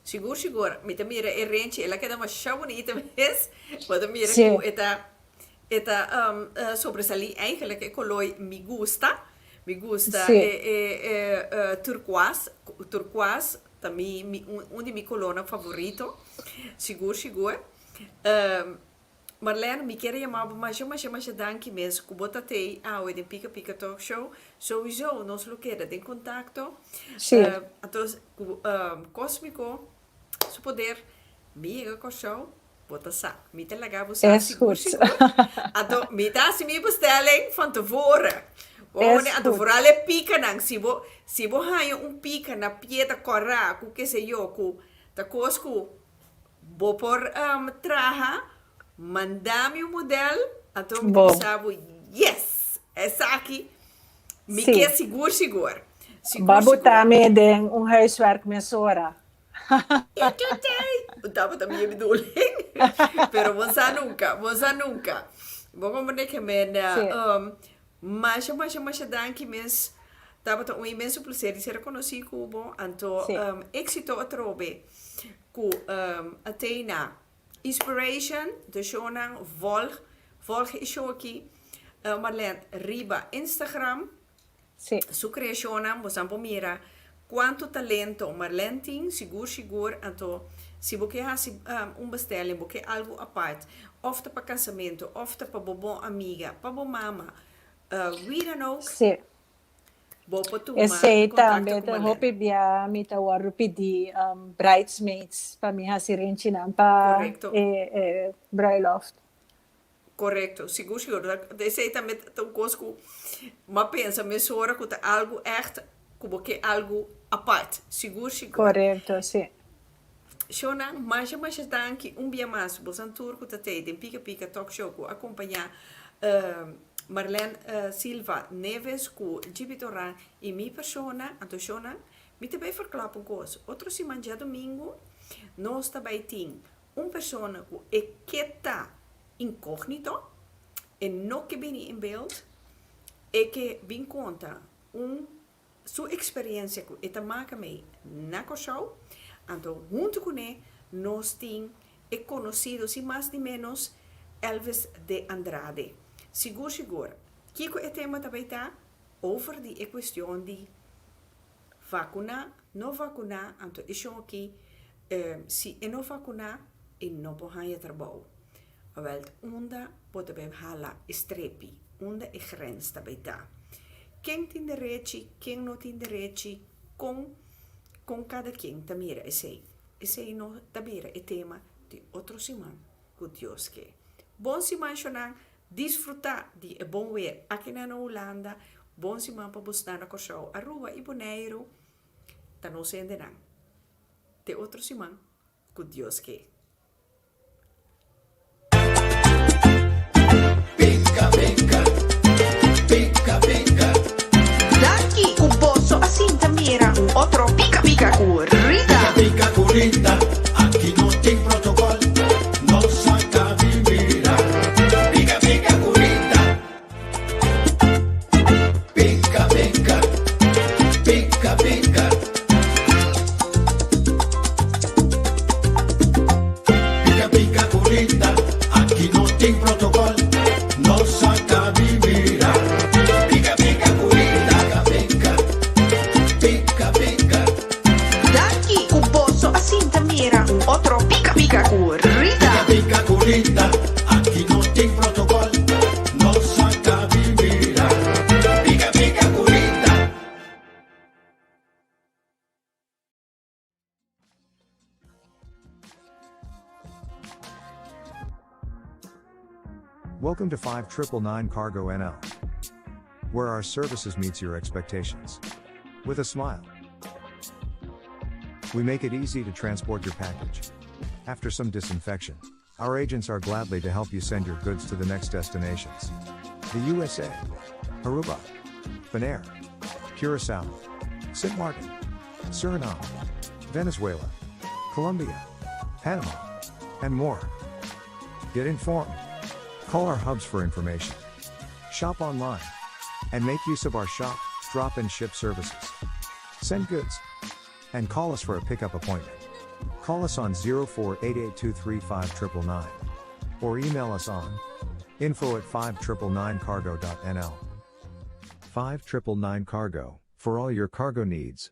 Seguro. Me também é rente, ela queda mais chau bonita mesmo. Mas também é que sobresalir eigenlijk é coloi me gusta turquoise também um de meus colonos favoritos, seguro. Marlene, me queria chamar, mas danke mesmo, que bota tei, o Pica Talk Show, sowieso, nós lo queda, tem contato, então, cósmico, se poder, me com o show, bota sa, me te legal você, seguro. Então, me dá se me bestelling van tevoren. A vooral pica nang se vo hayo pica na pieta corra ku que se yo ku ta cosco bo por traja mandame o modelo então me pensava yes essa aqui me quer seguro botar me den huiswerk mesora eu tava também me doling pero você nunca vou como que me mas danke mes tava um imenso prazer de ser conhecido Cubo então éxito a trobe com Athena Inspiration de Shonan volg o show aqui Marlene riba Instagram su criação você mira quanto talento Marlene tem seguro então se você quer bestelling você algo à parte of para casamento of para boa amiga para boa mama wie dan ook. Esse também hope bia mita waru pedi bridesmaids para mim hasirenchi nampa bruiloft. Correcto, seguro. Esse também tão cosco, mas pensa, mesora que tá algo echt, como que algo à parte, seguro. Correto, sim. Shona, mas danke dia mais, você tour que tá tem Pica Talk Show que acompanhar Marlene Silva Neves com Gibitoran e minha persona, Antônia, me também verklappen coisa. Outro semana domingo, nós também tem persona que está incógnito e não que vem em beeld e que vem conta sua experiência que está marcando na show. Então, junto com ele, nós temos conhecido, se mais de menos, Elvis de Andrade. Seguro. Que o tema também está over die questão de vacuna, no vacuna, anto isyo aqui, si e no vacuna, e no bohanya trabalho. Awel, onda pode bem hala strepi, onda e grens daarbij daar. Quem tem direito, quem não tem direito, com cada quem tamira esse no tamira é tema de outro semana que Deus quer. Bom semana chonang, desfrutar de bom weer aqui na Holanda. Bom semana para buscar na Corsau, Aruba e Bonaire. Tá não sendo nada. De outro semana que Deus quer. Pica, pica, pica, pica. Daqui o bolso assim tamira outro pica pica corrida. Pica, curita, aqui não tem protocolo, não saca vivira. Pica, pica, curita. Pica, pica, pica, pica. Pica, pica, curita, aqui não tem protocolo, não saca vivira. Pica, pica, curita, pica, pica, pica. Daqui o bolso assim tamira outro pica pica corrida. Pica, curita, aqui não tem protocolo, não saca vivira. Pica, pica, curita. Welcome to 5999 Cargo NL, where our services meets your expectations. With a smile. We make it easy to transport your package. After some disinfection, our agents are gladly to help you send your goods to the next destinations. The USA, Aruba, Bonaire, Curacao, St. Martin, Suriname, Venezuela, Colombia, Panama, and more. Get informed. Call our hubs for information. Shop online. And make use of our shop, drop and ship services. Send goods. And call us for a pickup appointment. Call us on 0488235999. Or email us on info@5999cargo.nl. 5999 Cargo, for all your cargo needs.